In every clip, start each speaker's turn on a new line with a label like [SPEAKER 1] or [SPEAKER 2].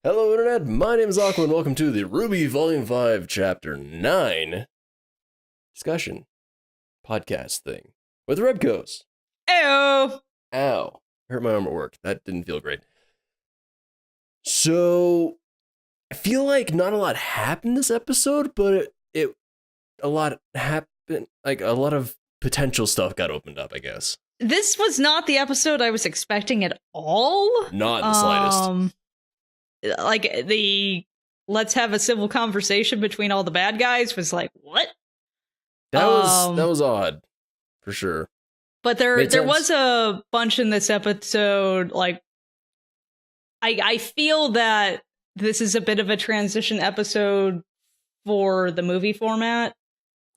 [SPEAKER 1] Hello, Internet. My name is Aqua, and welcome to the RWBY Volume 5, Chapter 9 discussion podcast thing with Rebkos.
[SPEAKER 2] Ew.
[SPEAKER 1] Ow. Hurt my arm at work. That didn't feel great. So, I feel like not a lot happened this episode, but a lot happened. Like, a lot of potential stuff got opened up, I guess.
[SPEAKER 2] This was not the episode I was expecting at all.
[SPEAKER 1] Not in the slightest.
[SPEAKER 2] Like the let's have a civil conversation between all the bad guys was like, what?
[SPEAKER 1] That was odd, for sure.
[SPEAKER 2] But there was a bunch in this episode. Like, I feel that this is a bit of a transition episode for the movie format.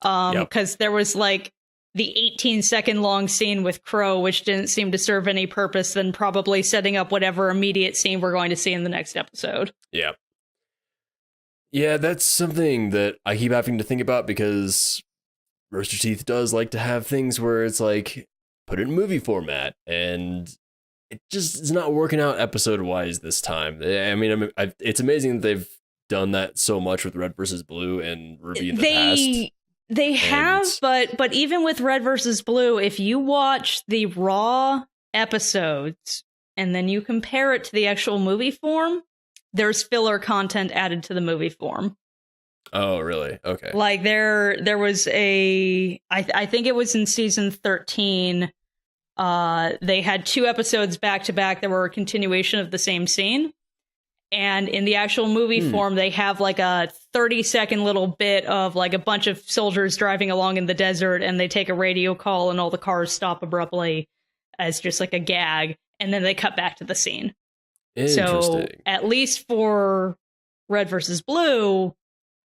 [SPEAKER 2] Because there was like the 18-second long scene with Crow, which didn't seem to serve any purpose than probably setting up whatever immediate scene we're going to see in the next episode.
[SPEAKER 1] Yeah. Yeah, that's something that I keep having to think about because Rooster Teeth does like to have things where it's like, put it in movie format, and it just is not working out episode-wise this time. I mean, it's amazing that they've done that so much with Red versus Blue and Ruby in the past.
[SPEAKER 2] They have, but even with Red versus Blue, if you watch the Raw episodes and then you compare it to the actual movie form, there's filler content added to the movie form.
[SPEAKER 1] Oh, really? Okay.
[SPEAKER 2] Like there was I think it was in season 13. They had 2 episodes back to back that were a continuation of the same scene. And in the actual movie form, they have like a 30-second little bit of like a bunch of soldiers driving along in the desert, and they take a radio call and all the cars stop abruptly as just like a gag. And then they cut back to the scene. So at least for Red versus Blue,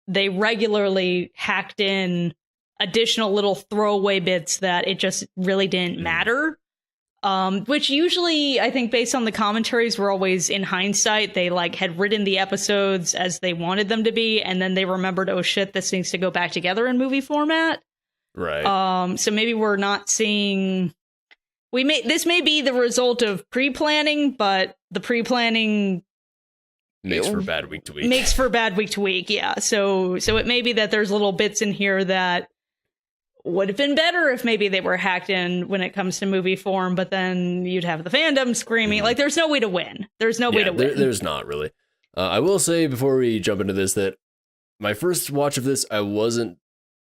[SPEAKER 2] they regularly hacked in additional little throwaway bits that it just really didn't matter. Which usually, I think, based on the commentaries, were always in hindsight. They like had written the episodes as they wanted them to be, and then they remembered, oh shit, this needs to go back together in movie format.
[SPEAKER 1] Right.
[SPEAKER 2] So maybe we're not seeing. This may be the result of pre-planning, but the pre-planning
[SPEAKER 1] makes for bad week to week.
[SPEAKER 2] Makes for bad week to week, yeah. So it may be that there's little bits in here that would have been better if maybe they were hacked in when it comes to movie form, but then you'd have the fandom screaming. Like, there's no way to win. There's no way to win.
[SPEAKER 1] There's not really. I will say before we jump into this that my first watch of this, I wasn't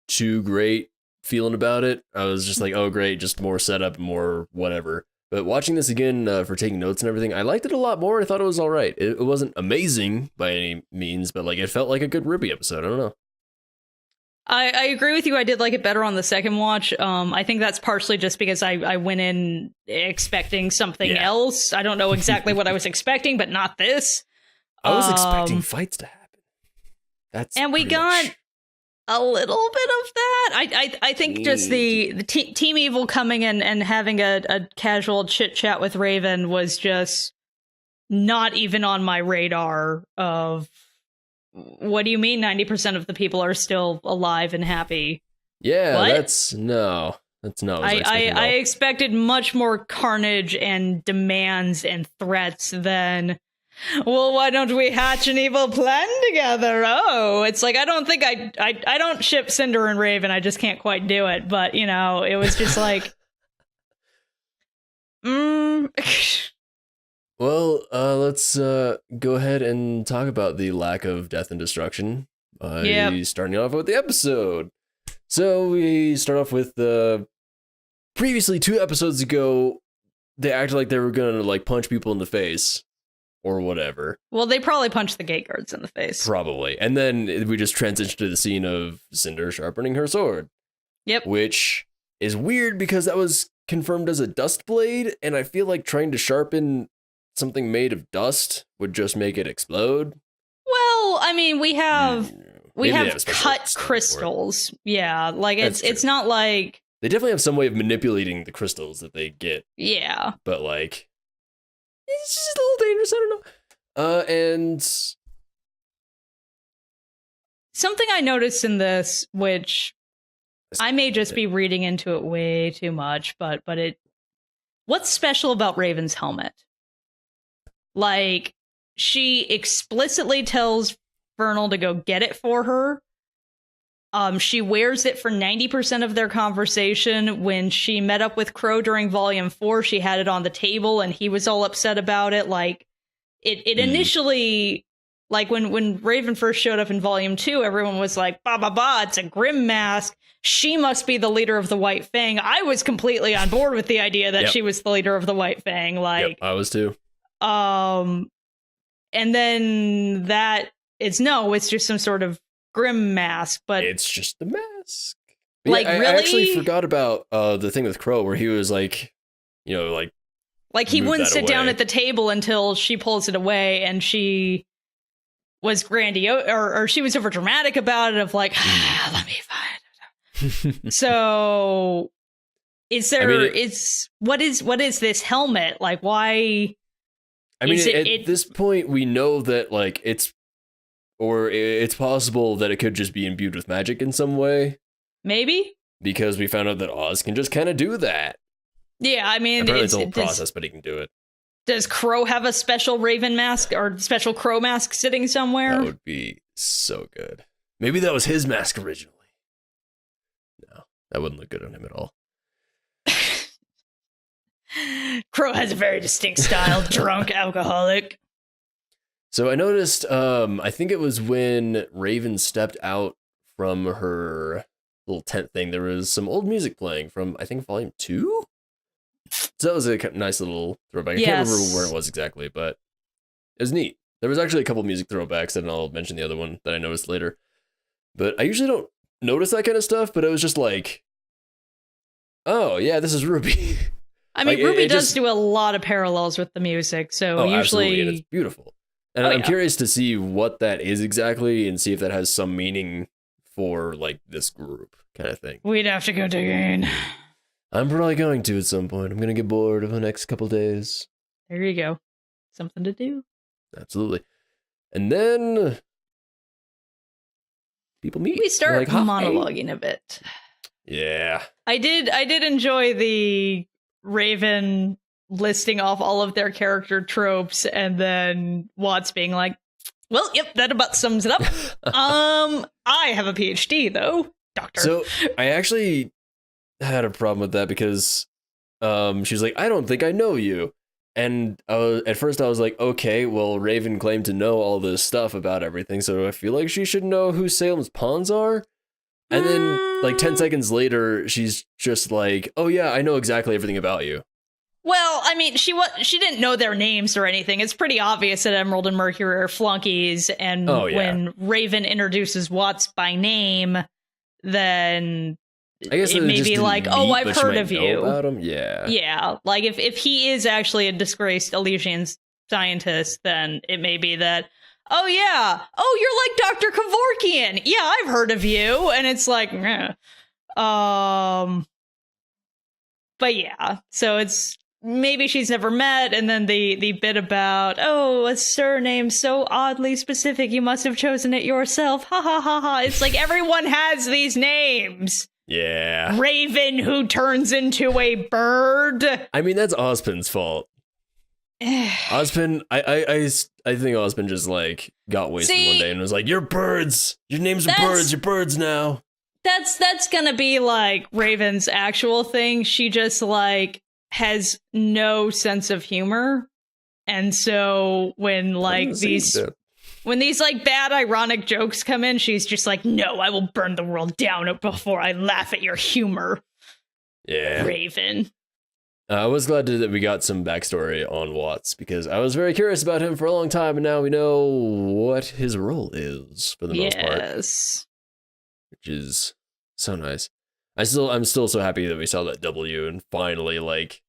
[SPEAKER 1] too great feeling about it. I was just like, oh, great, just more setup, more whatever. But watching this again for taking notes and everything, I liked it a lot more. I thought it was all right. It wasn't amazing by any means, but like it felt like a good RWBY episode. I don't know.
[SPEAKER 2] I agree with you. I did like it better on the second watch. I think that's partially just because I went in expecting something else. I don't know exactly what I was expecting, but not this.
[SPEAKER 1] I was expecting fights to happen.
[SPEAKER 2] And we got a little bit of that. I think just the Team Evil coming in and having a casual chit chat with Raven was just not even on my radar of. What do you mean 90% of the people are still alive and happy?
[SPEAKER 1] Yeah,
[SPEAKER 2] what?
[SPEAKER 1] That's not what I
[SPEAKER 2] expected much more carnage and demands and threats than, well, why don't we hatch an evil plan together? Oh, it's like, I don't think I don't ship Cinder and Raven. I just can't quite do it. But, you know, it was just like,
[SPEAKER 1] Well, let's go ahead and talk about the lack of death and destruction by starting off with the episode. So we start off with previously 2 episodes ago, they acted like they were gonna like punch people in the face or whatever.
[SPEAKER 2] Well, they probably punched the gate guards in the face.
[SPEAKER 1] Probably. And then we just transitioned to the scene of Cinder sharpening her sword.
[SPEAKER 2] Yep.
[SPEAKER 1] Which is weird because that was confirmed as a dust blade, and I feel like trying to sharpen something made of dust would just make it explode.
[SPEAKER 2] Well, I mean, we have cut crystals. Yeah, like it's not like
[SPEAKER 1] they definitely have some way of manipulating the crystals that they get.
[SPEAKER 2] Yeah,
[SPEAKER 1] but like it's just a little dangerous. I don't know. And
[SPEAKER 2] something I noticed in this, which I may just be reading into it way too much, but what's special about Raven's helmet? Like, she explicitly tells Vernal to go get it for her. She wears it for 90% of their conversation. When she met up with Crow during Volume 4, she had it on the table, and he was all upset about it. Like, it initially, like, when Raven first showed up in Volume 2, everyone was like, bah, bah, bah, it's a Grim Mask. She must be the leader of the White Fang. I was completely on board with the idea that she was the leader of the White Fang. Like,
[SPEAKER 1] I was too.
[SPEAKER 2] And then it's just some sort of Grim Mask, but
[SPEAKER 1] it's just the mask.
[SPEAKER 2] Like,
[SPEAKER 1] I
[SPEAKER 2] really?
[SPEAKER 1] actually forgot about the thing with Crow where he was like, you know, like
[SPEAKER 2] he wouldn't sit down at the table until she pulls it away, and she was grandiose, or she was over dramatic about it, of like, let me find it. So is there what is this helmet? Like, why?
[SPEAKER 1] I mean, at this point, we know that, like, it's possible that it could just be imbued with magic in some way.
[SPEAKER 2] Maybe?
[SPEAKER 1] Because we found out that Oz can just kind of do that.
[SPEAKER 2] Yeah, I mean,
[SPEAKER 1] apparently it's a whole process, but he can do it.
[SPEAKER 2] Does Crow have a special Raven mask or special Crow mask sitting somewhere?
[SPEAKER 1] That would be so good. Maybe that was his mask originally. No, that wouldn't look good on him at all.
[SPEAKER 2] Crow has a very distinct style, drunk alcoholic.
[SPEAKER 1] So I noticed, I think it was when Raven stepped out from her little tent thing, there was some old music playing from, I think, Volume 2? So that was a nice little throwback. I can't remember where it was exactly, but it was neat. There was actually a couple music throwbacks, and I'll mention the other one that I noticed later. But I usually don't notice that kind of stuff, but it was just like, oh, yeah, this is RWBY.
[SPEAKER 2] I mean, like, RWBY does do a lot of parallels with the music, so usually...
[SPEAKER 1] Absolutely, and it's beautiful. And I'm curious to see what that is exactly, and see if that has some meaning for, like, this group kind of thing.
[SPEAKER 2] We'd have to go digging.
[SPEAKER 1] I'm probably going to at some point. I'm going to get bored over the next couple days.
[SPEAKER 2] There you go. Something to do.
[SPEAKER 1] Absolutely. And then people meet.
[SPEAKER 2] We start monologuing a bit.
[SPEAKER 1] Yeah.
[SPEAKER 2] I did enjoy the Raven listing off all of their character tropes, and then Watts being like, well, yep, that about sums it up. I have a PhD, though, doctor.
[SPEAKER 1] So I actually had a problem with that because she's like, I don't think I know you. And at first I was like, okay, well, Raven claimed to know all this stuff about everything, so I feel like she should know who Salem's pawns are. And then, like, 10 seconds later, she's just like, oh yeah, I know exactly everything about you.
[SPEAKER 2] Well, I mean, she didn't know their names or anything. It's pretty obvious that Emerald and Mercury are flunkies, and when Raven introduces Watts by name, then
[SPEAKER 1] I guess
[SPEAKER 2] it may be like, oh, I've heard of you.
[SPEAKER 1] About him? Yeah.
[SPEAKER 2] Yeah, like if he is actually a disgraced Elysian scientist, then it may be that, oh yeah, oh, you're like Dr. Kevorkian. Yeah, I've heard of you. And it's like, but yeah, so it's maybe she's never met, and then the bit about, oh, a surname so oddly specific, you must have chosen it yourself. Ha ha ha ha. It's like everyone has these names.
[SPEAKER 1] Yeah.
[SPEAKER 2] Raven who turns into a bird.
[SPEAKER 1] I mean, that's Ozpin's fault. Ozpin, I think Ozpin just like got wasted one day and was like, you're birds. Your names are birds. You're birds now.
[SPEAKER 2] That's gonna be like Raven's actual thing. She just like has no sense of humor, and so when like these like bad ironic jokes come in, she's just like, no, I will burn the world down before I laugh at your humor.
[SPEAKER 1] Yeah,
[SPEAKER 2] Raven.
[SPEAKER 1] I was glad that we got some backstory on Watts, because I was very curious about him for a long time, and now we know what his role is for the most part.
[SPEAKER 2] Yes.
[SPEAKER 1] Which is so nice. I'm still so happy that we saw that W and finally, like,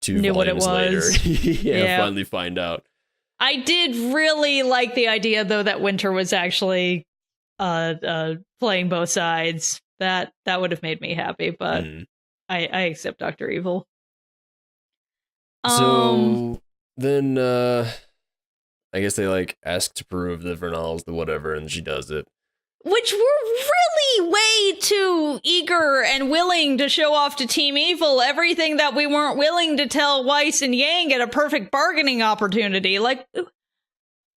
[SPEAKER 1] 2
[SPEAKER 2] knew
[SPEAKER 1] volumes
[SPEAKER 2] what it
[SPEAKER 1] later,
[SPEAKER 2] was.
[SPEAKER 1] finally find out.
[SPEAKER 2] I did really like the idea, though, that Winter was actually playing both sides. That would have made me happy, but I accept Dr. Evil.
[SPEAKER 1] So then, I guess they like ask to prove that Vernal's the whatever, and she does it.
[SPEAKER 2] Which we're really way too eager and willing to show off to Team Evil everything that we weren't willing to tell Weiss and Yang at a perfect bargaining opportunity. Like,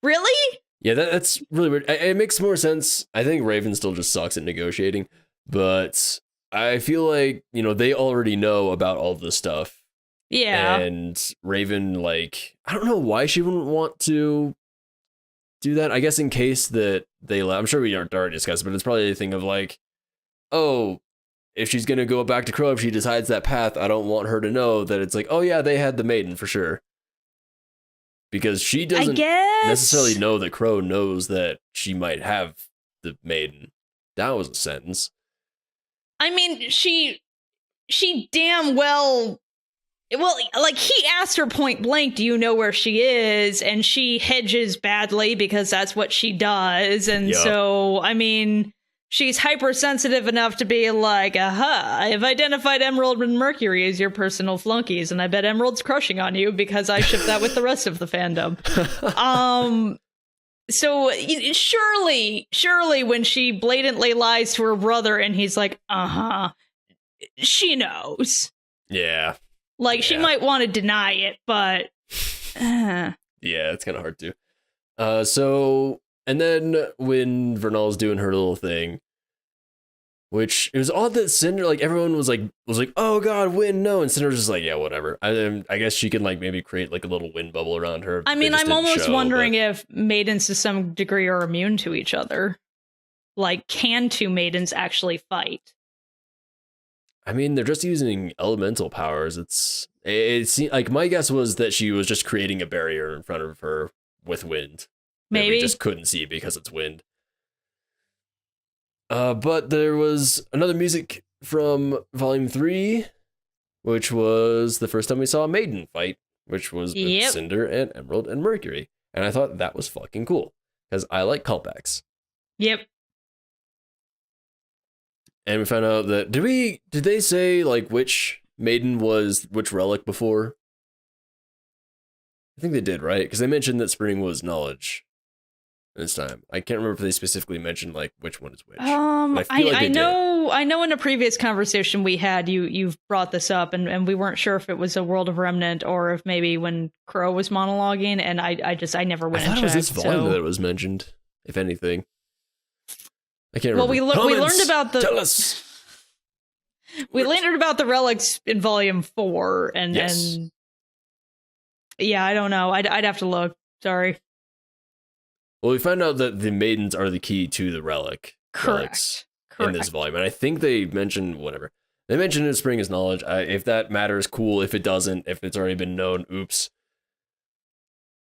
[SPEAKER 2] Really?
[SPEAKER 1] Yeah, that's really weird. It makes more sense. I think Raven still just sucks at negotiating, but I feel like, they already know about all this stuff.
[SPEAKER 2] Yeah.
[SPEAKER 1] And Raven, like, I don't know why she wouldn't want to do that. I guess in case that I'm sure we aren't already discussed, but it's probably a thing of like, oh, if she's going to go back to Crow, if she decides that path, I don't want her to know that it's like, oh yeah, they had the maiden for sure. Because she doesn't necessarily know that Crow knows that she might have the maiden. That was a sentence.
[SPEAKER 2] I mean, she damn well, like he asked her point blank, do you know where she is? And she hedges badly because that's what she does. And so, I mean, she's hypersensitive enough to be like, aha, I've identified Emerald and Mercury as your personal flunkies, and I bet Emerald's crushing on you because I ship that with the rest of the fandom. So surely when she blatantly lies to her brother and he's like, she knows.
[SPEAKER 1] Yeah.
[SPEAKER 2] Like, she might want to deny it, but...
[SPEAKER 1] Yeah, it's kind of hard to. So, and then when Vernal's doing her little thing, which it was odd that Cinder, like, everyone was like, oh god, wind, no, and Cinder's just like, yeah, whatever. I guess she can, like, maybe create, like, a little wind bubble around her.
[SPEAKER 2] I mean, I'm almost wondering if maidens to some degree are immune to each other. Like, can two maidens actually fight?
[SPEAKER 1] I mean, they're just using elemental powers. It seemed like, my guess was that she was just creating a barrier in front of her with wind.
[SPEAKER 2] Maybe.
[SPEAKER 1] We just couldn't see because it's wind. But there was another music from Volume 3, which was the first time we saw a maiden fight, which was with Cinder and Emerald and Mercury. And I thought that was fucking cool, because I like callbacks.
[SPEAKER 2] Yep.
[SPEAKER 1] And we found out that, did they say, like, which maiden was which relic before? I think they did, right? Because they mentioned that Spring was knowledge this time. I can't remember if they specifically mentioned, like, which one is which.
[SPEAKER 2] I know in a previous conversation we had, you've brought this up, and we weren't sure if it was a World of Remnant or if maybe when Crow was monologuing, and I never went and checked.
[SPEAKER 1] I thought it was this volume that it was mentioned, if anything. I can't remember.
[SPEAKER 2] Well, we learned about the...
[SPEAKER 1] Tell us!
[SPEAKER 2] We learned about the relics in Volume 4, and yeah, I don't know. I'd have to look. Sorry.
[SPEAKER 1] Well, we found out that the maidens are the key to the relics in this volume, and I think they mentioned whatever. They mentioned in Spring is knowledge. If that matters, cool. If it doesn't, if it's already been known, oops.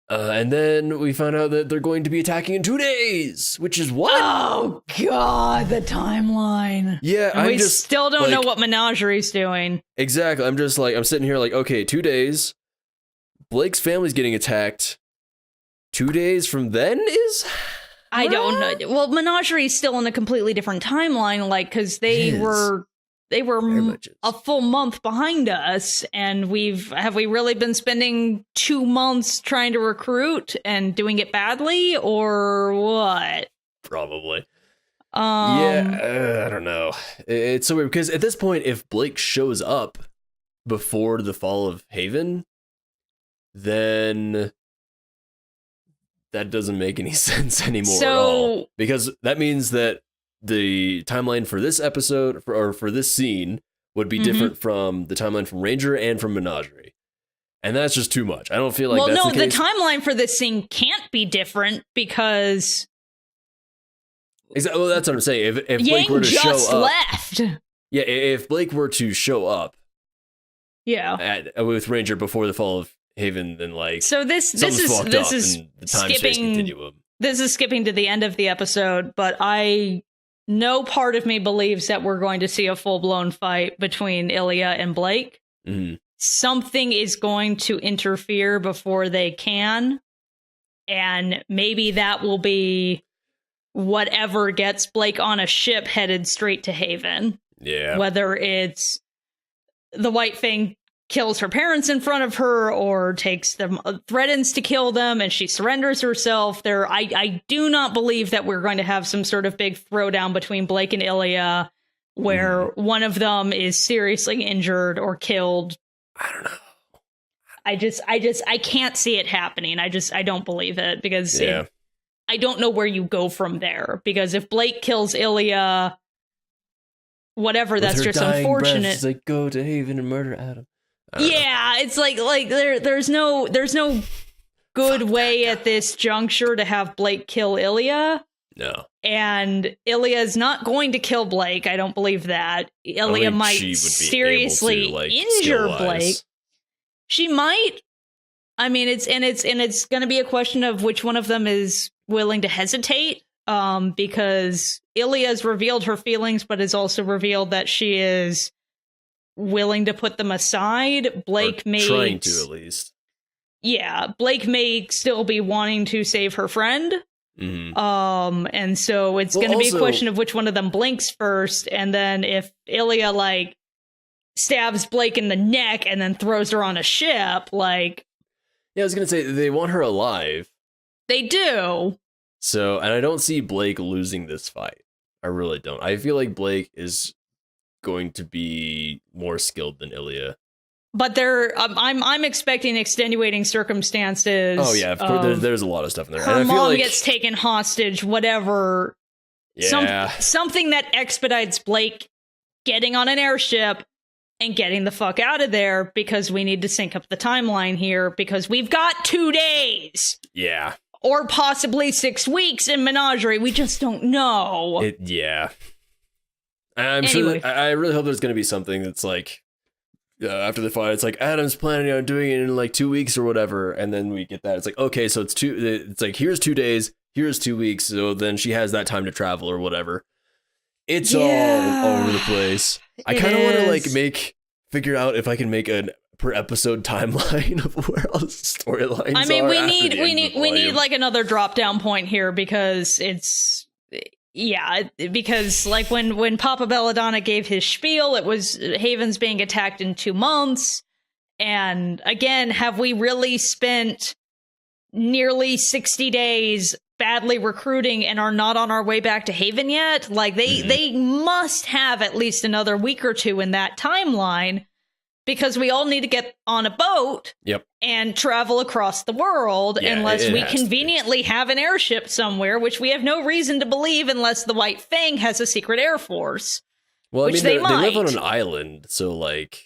[SPEAKER 1] And then we found out that they're going to be attacking in 2 days, which is what?
[SPEAKER 2] Oh, God, the timeline.
[SPEAKER 1] Yeah,
[SPEAKER 2] and we still don't know what Menagerie's doing. Exactly.
[SPEAKER 1] I'm sitting here like, okay, 2 days. Blake's family's getting attacked. 2 days from then is?
[SPEAKER 2] I don't know. Well, Menagerie's still in a completely different timeline, like, because they were a full month behind us, and have we really been spending 2 months trying to recruit and doing it badly, or what?
[SPEAKER 1] Probably. I don't know. It's so weird because at this point, if Blake shows up before the fall of Haven, then that doesn't make any sense anymore at all, because that means that the timeline for this episode or for this scene would be different from the timeline from Ranger and from Menagerie. And that's just too much. I don't feel like that's the case.
[SPEAKER 2] The timeline for this scene can't be different because...
[SPEAKER 1] Exactly. Well, that's what I'm saying. If Blake were to show up... left. Yeah, if Blake were to show up with Ranger before the fall of Haven, then like... So this is
[SPEAKER 2] skipping to the end of the episode, but no part of me believes that we're going to see a full-blown fight between Ilya and Blake.
[SPEAKER 1] Mm-hmm.
[SPEAKER 2] Something is going to interfere before they can, and maybe that will be whatever gets Blake on a ship headed straight to Haven.
[SPEAKER 1] Yeah.
[SPEAKER 2] Whether it's the White Fang kills her parents in front of her, or takes them, threatens to kill them, and she surrenders herself. I do not believe that we're going to have some sort of big throwdown between Blake and Ilya, where one of them is seriously injured or killed.
[SPEAKER 1] I don't know.
[SPEAKER 2] I can't see it happening. I don't believe it because I don't know where you go from there. Because if Blake kills Ilya, whatever, with that's just unfortunate.
[SPEAKER 1] Breath, she's like, go to Haven and murder Adam.
[SPEAKER 2] Yeah, it's like there's no good way at this juncture to have Blake kill Ilya.
[SPEAKER 1] No.
[SPEAKER 2] And Ilya is not going to kill Blake. I don't believe that. Ilya might seriously injure Blake. She might. I mean, it's going to be a question of which one of them is willing to hesitate. Because Ilya's revealed her feelings, but has also revealed that she is willing to put them aside. Blake may
[SPEAKER 1] trying to, at least.
[SPEAKER 2] Yeah, Blake may still be wanting to save her friend.
[SPEAKER 1] Mm-hmm.
[SPEAKER 2] And so it's going to be a question of which one of them blinks first, and then if Ilya like stabs Blake in the neck and then throws her on a ship, like.
[SPEAKER 1] Yeah, I was going to say they want her alive.
[SPEAKER 2] They do.
[SPEAKER 1] So, and I don't see Blake losing this fight. I really don't. I feel like Blake is going to be more skilled than Ilya.
[SPEAKER 2] But I'm expecting extenuating circumstances.
[SPEAKER 1] Oh yeah, of course. There's a lot of stuff in there.
[SPEAKER 2] Her mom gets taken hostage. Whatever.
[SPEAKER 1] Yeah.
[SPEAKER 2] Something that expedites Blake getting on an airship and getting the fuck out of there, because we need to sync up the timeline here, because we've got 2 days.
[SPEAKER 1] Yeah.
[SPEAKER 2] Or possibly 6 weeks in Menagerie. We just don't know.
[SPEAKER 1] Yeah. I'm sure. I really hope there's going to be something that's like, after the fight, it's like Adam's planning on doing it in like 2 weeks or whatever, and then we get that. It's like, okay, so it's like here's 2 days, here's 2 weeks, so then she has that time to travel or whatever. It's all over the place. I kind of want to figure out if I can make a per episode timeline of where all the storylines are.
[SPEAKER 2] I mean, we need like another drop down point here, because because like when Papa Belladonna gave his spiel, it was Haven's being attacked in 2 months. And again, have we really spent nearly 60 days badly recruiting and are not on our way back to Haven yet? Like they must have at least another week or two in that timeline, because we all need to get on a boat and travel across the world, unless we conveniently have an airship somewhere, which we have no reason to believe unless the White Fang has a secret air force.
[SPEAKER 1] Well, I mean, they live on an island, so like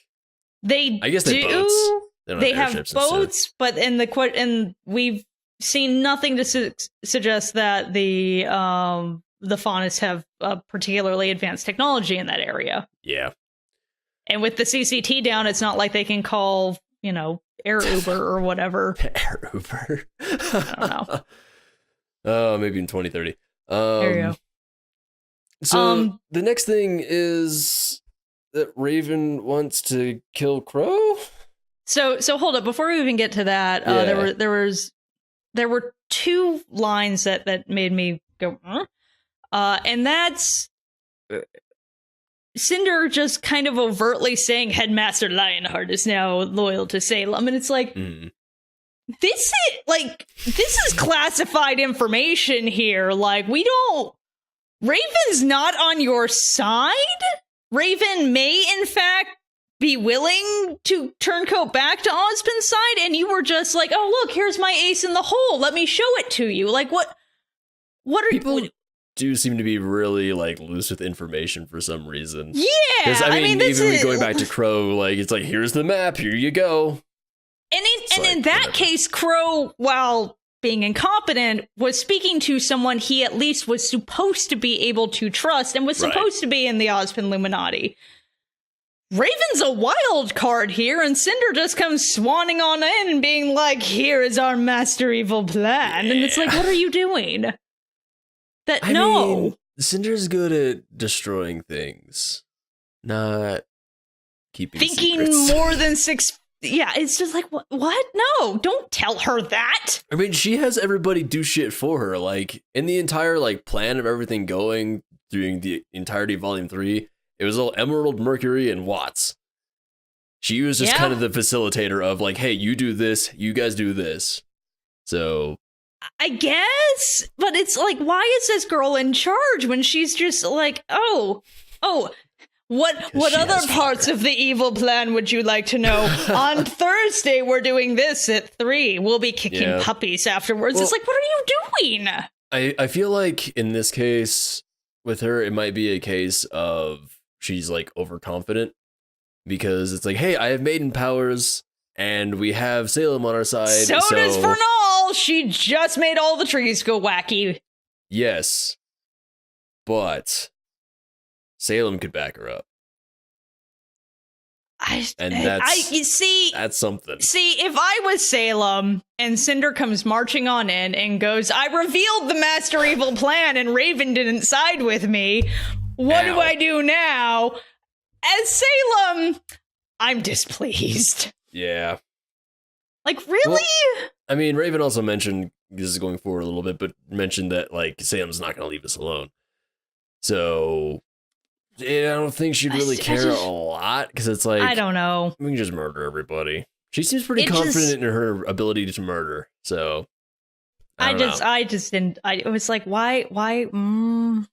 [SPEAKER 1] I guess they have boats.
[SPEAKER 2] They have boats, but and we've seen nothing to suggest that the Faunus have particularly advanced technology in that area.
[SPEAKER 1] Yeah.
[SPEAKER 2] And with the CCT down, it's not like they can call, Air Uber or whatever.
[SPEAKER 1] Air Uber?
[SPEAKER 2] I don't know.
[SPEAKER 1] Oh, maybe in 2030.
[SPEAKER 2] There you go.
[SPEAKER 1] So the next thing is that Raven wants to kill Crow?
[SPEAKER 2] So hold up. Before we even get to that, there were 2 lines that made me go, huh? And that's Cinder just kind of overtly saying Headmaster Lionheart is now loyal to Salem, and it's like, this is classified information here. Like, Raven's not on your side. Raven may, in fact, be willing to turncoat back to Ozpin's side, and you were just like, oh, look, here's my ace in the hole. Let me show it to you. Like, what are
[SPEAKER 1] people do seem to be really like loose with information for some reason.
[SPEAKER 2] Yeah,
[SPEAKER 1] because I mean even going back to Crow, like it's like, here's the map, here you go.
[SPEAKER 2] And in that case, Crow, while being incompetent, was speaking to someone he at least was supposed to be able to trust and was supposed to be in the Ozpin Illuminati. Raven's a wild card here, and Cinder just comes swanning on in and being like, here is our master evil plan. And it's like, what are you doing? I mean,
[SPEAKER 1] Cinder's good at destroying things, not keeping
[SPEAKER 2] thinking
[SPEAKER 1] secrets.
[SPEAKER 2] More than 6. Yeah, it's just like, what? No, don't tell her that.
[SPEAKER 1] I mean, she has everybody do shit for her. Like, in the entire like plan of everything going during the entirety of Volume 3, it was all Emerald, Mercury, and Watts. She was just kind of the facilitator of like, hey, you do this, you guys do this. So
[SPEAKER 2] I guess, but it's like, why is this girl in charge when she's just like, oh, What
[SPEAKER 1] she
[SPEAKER 2] other
[SPEAKER 1] has
[SPEAKER 2] parts
[SPEAKER 1] fire.
[SPEAKER 2] of the evil plan would you like to know? On Thursday, we're doing this at 3. We'll be kicking puppies afterwards.
[SPEAKER 1] Well,
[SPEAKER 2] it's like, what are you doing?
[SPEAKER 1] I feel like in this case, with her, it might be a case of she's like overconfident because it's like, hey, I have maiden powers and we have Salem on our side.
[SPEAKER 2] So does Vernal. She just made all the trees go wacky.
[SPEAKER 1] Yes, but Salem could back her up. That's something.
[SPEAKER 2] See, if I was Salem and Cinder comes marching on in and goes, I revealed the Master Evil plan and Raven didn't side with me. What do I do now? As Salem, I'm displeased.
[SPEAKER 1] Yeah.
[SPEAKER 2] Like, really?
[SPEAKER 1] Well, I mean, Raven also mentioned, this is going forward a little bit, but mentioned that, like, Salem's not going to leave us alone. So, yeah, I don't think she'd really care a lot, because it's like,
[SPEAKER 2] I don't know.
[SPEAKER 1] We can just murder everybody. She seems pretty confident in her ability to murder, so I just didn't. It was like, why? And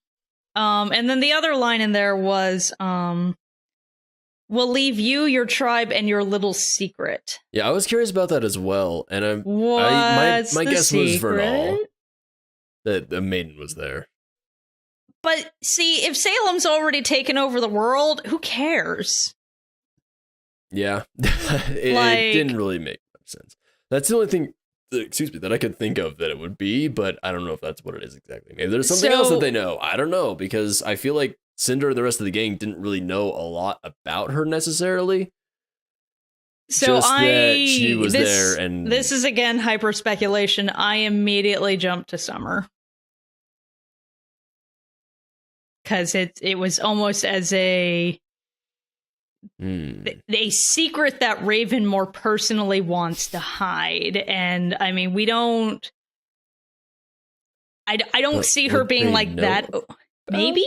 [SPEAKER 1] then the other line in there was, we'll leave you, your tribe, and your little secret. Yeah, I was curious about that as well, and my guess was Vernal, that the maiden was there.
[SPEAKER 2] But see, if Salem's already taken over the world, who cares?
[SPEAKER 1] Yeah, it didn't really make much sense. That's the only thing, that I could think of that it would be, but I don't know if that's what it is exactly. Maybe there's something else that they know. I don't know, because I feel like Cinder and the rest of the gang didn't really know a lot about her necessarily.
[SPEAKER 2] So
[SPEAKER 1] just that she was there, and
[SPEAKER 2] this is again hyper speculation. I immediately jumped to Summer. Because it was almost as a secret that Raven more personally wants to hide. And I mean, we don't... I don't see her being like that. Maybe?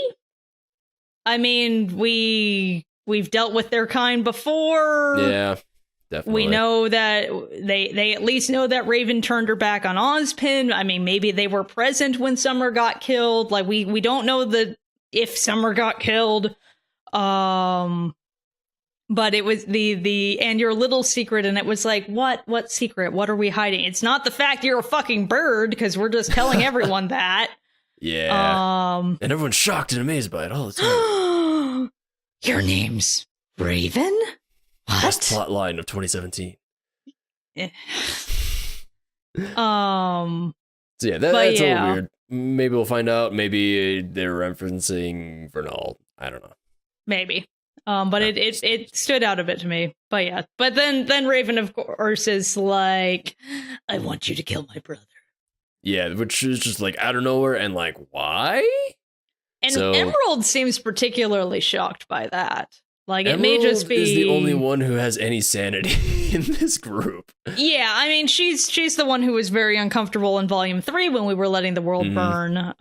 [SPEAKER 2] I mean, we've dealt with their kind before.
[SPEAKER 1] Yeah, definitely.
[SPEAKER 2] We know that they at least know that Raven turned her back on Ozpin. I mean, maybe they were present when Summer got killed. Like, we don't know if Summer got killed. But it was the and your little secret, and it was like, what secret? What are we hiding? It's not the fact you're a fucking bird, because we're just telling everyone that.
[SPEAKER 1] Yeah. And everyone's shocked and amazed by it all the time.
[SPEAKER 2] Your name's Raven? What?
[SPEAKER 1] Best plot line of 2017. So yeah, that's a little weird. Maybe we'll find out. Maybe they're referencing Vernal. I don't know. Maybe.
[SPEAKER 2] But it stood out a bit to me. But yeah. But then Raven, of course, is like, I want you to kill my brother.
[SPEAKER 1] Yeah, which is just like out of nowhere, and like, why?
[SPEAKER 2] And Emerald seems particularly shocked by that. Like,
[SPEAKER 1] Emerald
[SPEAKER 2] it may just be...
[SPEAKER 1] is the only one who has any sanity in this group.
[SPEAKER 2] Yeah, I mean, she's the one who was very uncomfortable in Volume 3 when we were letting the world burn.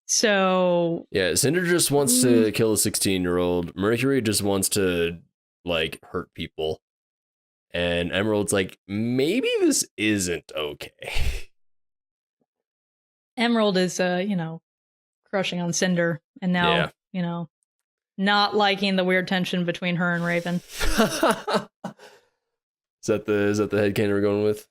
[SPEAKER 2] So... Yeah,
[SPEAKER 1] Cinder just wants to kill a 16-year-old. Mercury just wants to, like, hurt people. And Emerald's like, maybe this isn't okay.
[SPEAKER 2] Emerald is, crushing on Cinder. And now, not liking the weird tension between her and Raven.
[SPEAKER 1] Is that the headcanon we're going with?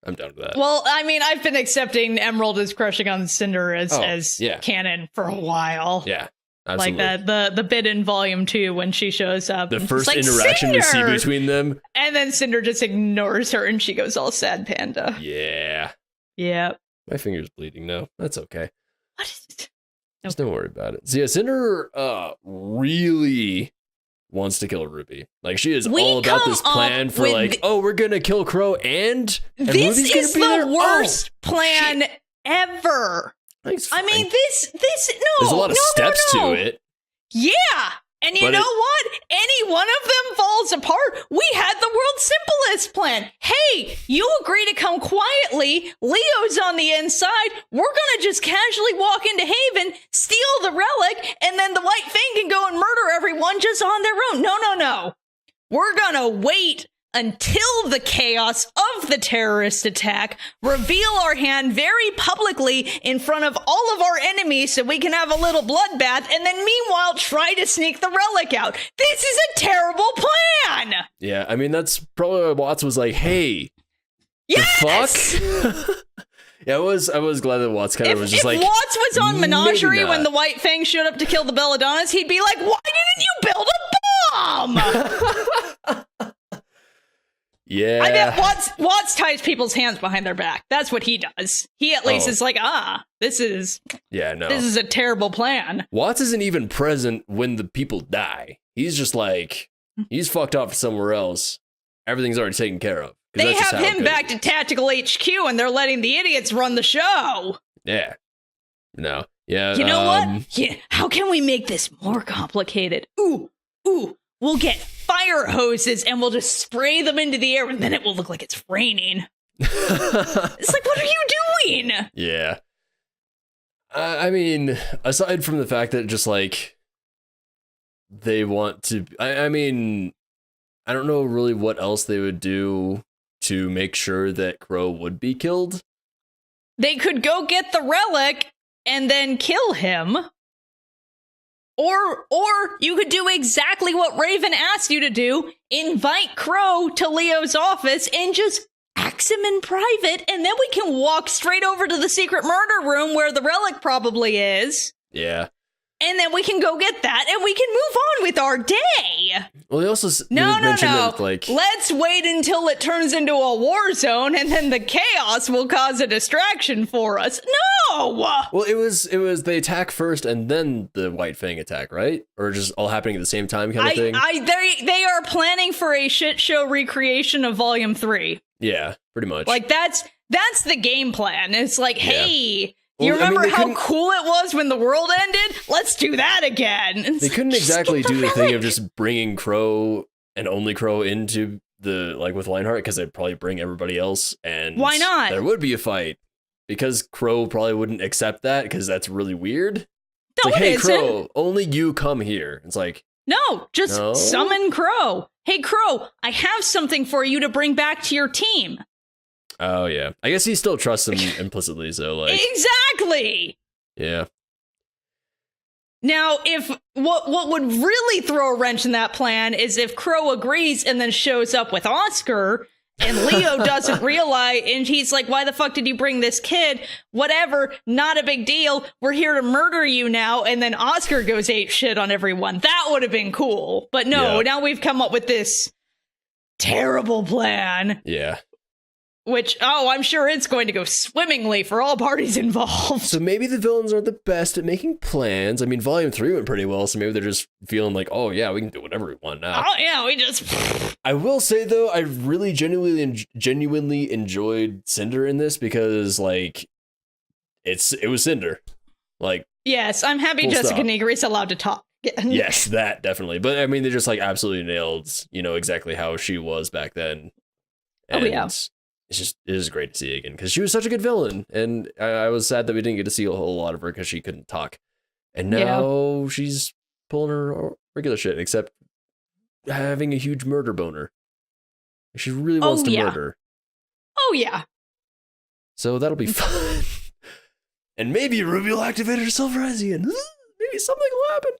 [SPEAKER 1] I'm down with that.
[SPEAKER 2] Well, I mean, I've been accepting Emerald as crushing on Cinder as canon for a while.
[SPEAKER 1] Yeah, absolutely.
[SPEAKER 2] Like the bit in Volume 2 when she shows up.
[SPEAKER 1] The first interaction we see between them.
[SPEAKER 2] And then Cinder just ignores her and she goes all sad panda.
[SPEAKER 1] Yeah.
[SPEAKER 2] Yep.
[SPEAKER 1] My finger's bleeding now. That's okay.
[SPEAKER 2] What is it?
[SPEAKER 1] Just don't worry about it. So yeah, Cinder really wants to kill Ruby. Like, she is all about this plan for like, we're gonna kill Crow and
[SPEAKER 2] this
[SPEAKER 1] Ruby's
[SPEAKER 2] is
[SPEAKER 1] gonna be
[SPEAKER 2] the worst plan ever. I mean, this
[SPEAKER 1] there's a lot of steps to it.
[SPEAKER 2] Yeah. And you know what? Any one of them falls apart. We had the world's simplest plan. Hey, you agree to come quietly. Leo's on the inside. We're going to just casually walk into Haven, steal the relic, and then the White Fang can go and murder everyone just on their own. No. We're going to wait until the chaos of the terrorist attack, reveal our hand very publicly in front of all of our enemies so we can have a little bloodbath, and then meanwhile try to sneak the relic out. This is a terrible plan!
[SPEAKER 1] Yeah, I mean, that's probably why Watts was like, hey,
[SPEAKER 2] yes!
[SPEAKER 1] the fuck? Yeah, I was glad that Watts kind of was just like...
[SPEAKER 2] If Watts was on Menagerie when the
[SPEAKER 1] not.
[SPEAKER 2] White Fang showed up to kill the Belladonnas, he'd be like, why didn't you build a bomb?
[SPEAKER 1] Yeah.
[SPEAKER 2] I bet Watts ties people's hands behind their back. That's what he does. He at least is like, this is a terrible plan.
[SPEAKER 1] Watts isn't even present when the people die. He's just like, he's fucked off somewhere else. Everything's already taken care of.
[SPEAKER 2] They have him back to Tactical HQ and they're letting the idiots run the show.
[SPEAKER 1] Yeah. No. Yeah.
[SPEAKER 2] You know what? Yeah. How can we make this more complicated? Ooh. We'll get fire hoses and we'll just spray them into the air and then it will look like it's raining. It's like, what are you doing?
[SPEAKER 1] Yeah. I mean, aside from the fact that just like they want to, I mean, I don't know really what else they would do to make sure that Crow would be killed.
[SPEAKER 2] They could go get the relic and then kill him. Or you could do exactly what Raven asked you to do, invite Crow to Leo's office and just axe him in private, and then we can walk straight over to the secret murder room where the relic probably is.
[SPEAKER 1] Yeah.
[SPEAKER 2] And then we can go get that, and we can move on with our day.
[SPEAKER 1] Well, they also
[SPEAKER 2] mentioned
[SPEAKER 1] that, like,
[SPEAKER 2] let's wait until it turns into a war zone, and then the chaos will cause a distraction for us. No!
[SPEAKER 1] Well, it was they attack first, and then the White Fang attack, right? Or just all happening at the same time, kind of thing.
[SPEAKER 2] They are planning for a shit show recreation of Volume 3.
[SPEAKER 1] Yeah, pretty much.
[SPEAKER 2] Like that's the game plan. It's like, hey.
[SPEAKER 1] Well,
[SPEAKER 2] you remember how cool it was when the world ended? Let's do that again.
[SPEAKER 1] They couldn't exactly do the thing of just bringing Crow and only Crow into the, like, with Lionheart, because they'd probably bring everybody else, and
[SPEAKER 2] why not?
[SPEAKER 1] There would be a fight, because Crow probably wouldn't accept that, because that's really weird. It's
[SPEAKER 2] no,
[SPEAKER 1] like, hey,
[SPEAKER 2] isn't.
[SPEAKER 1] Crow, only you come here. It's like,
[SPEAKER 2] no, just summon Crow. Hey, Crow, I have something for you to bring back to your team.
[SPEAKER 1] Oh, yeah. I guess he still trusts him implicitly, so, like...
[SPEAKER 2] Exactly!
[SPEAKER 1] Yeah.
[SPEAKER 2] Now, if... What would really throw a wrench in that plan is if Crow agrees and then shows up with Oscar, and Leo doesn't realize, and he's like, why the fuck did you bring this kid? Whatever, not a big deal. We're here to murder you now, and then Oscar goes ape shit on everyone. That would have been cool. But no, now we've come up with this terrible plan.
[SPEAKER 1] Yeah.
[SPEAKER 2] Which, I'm sure it's going to go swimmingly for all parties involved.
[SPEAKER 1] So maybe the villains are the best at making plans. I mean, Volume 3 went pretty well, so maybe they're just feeling like, oh, yeah, we can do whatever we want now.
[SPEAKER 2] Oh, yeah, we just...
[SPEAKER 1] I will say, though, I really genuinely enjoyed Cinder in this because, like, it was Cinder. Like,
[SPEAKER 2] yes, I'm happy Jessica Negri's allowed to talk.
[SPEAKER 1] Yes, that, definitely. But, I mean, they just, like, absolutely nailed, exactly how she was back then. And
[SPEAKER 2] yeah.
[SPEAKER 1] it is great to see again because she was such a good villain, and I was sad that we didn't get to see a whole lot of her because she couldn't talk, and now she's pulling her regular shit, except having a huge murder boner. She really wants to murder.
[SPEAKER 2] Oh yeah.
[SPEAKER 1] So that'll be fun, and maybe Ruby will activate her Silver Asian. Maybe something will happen.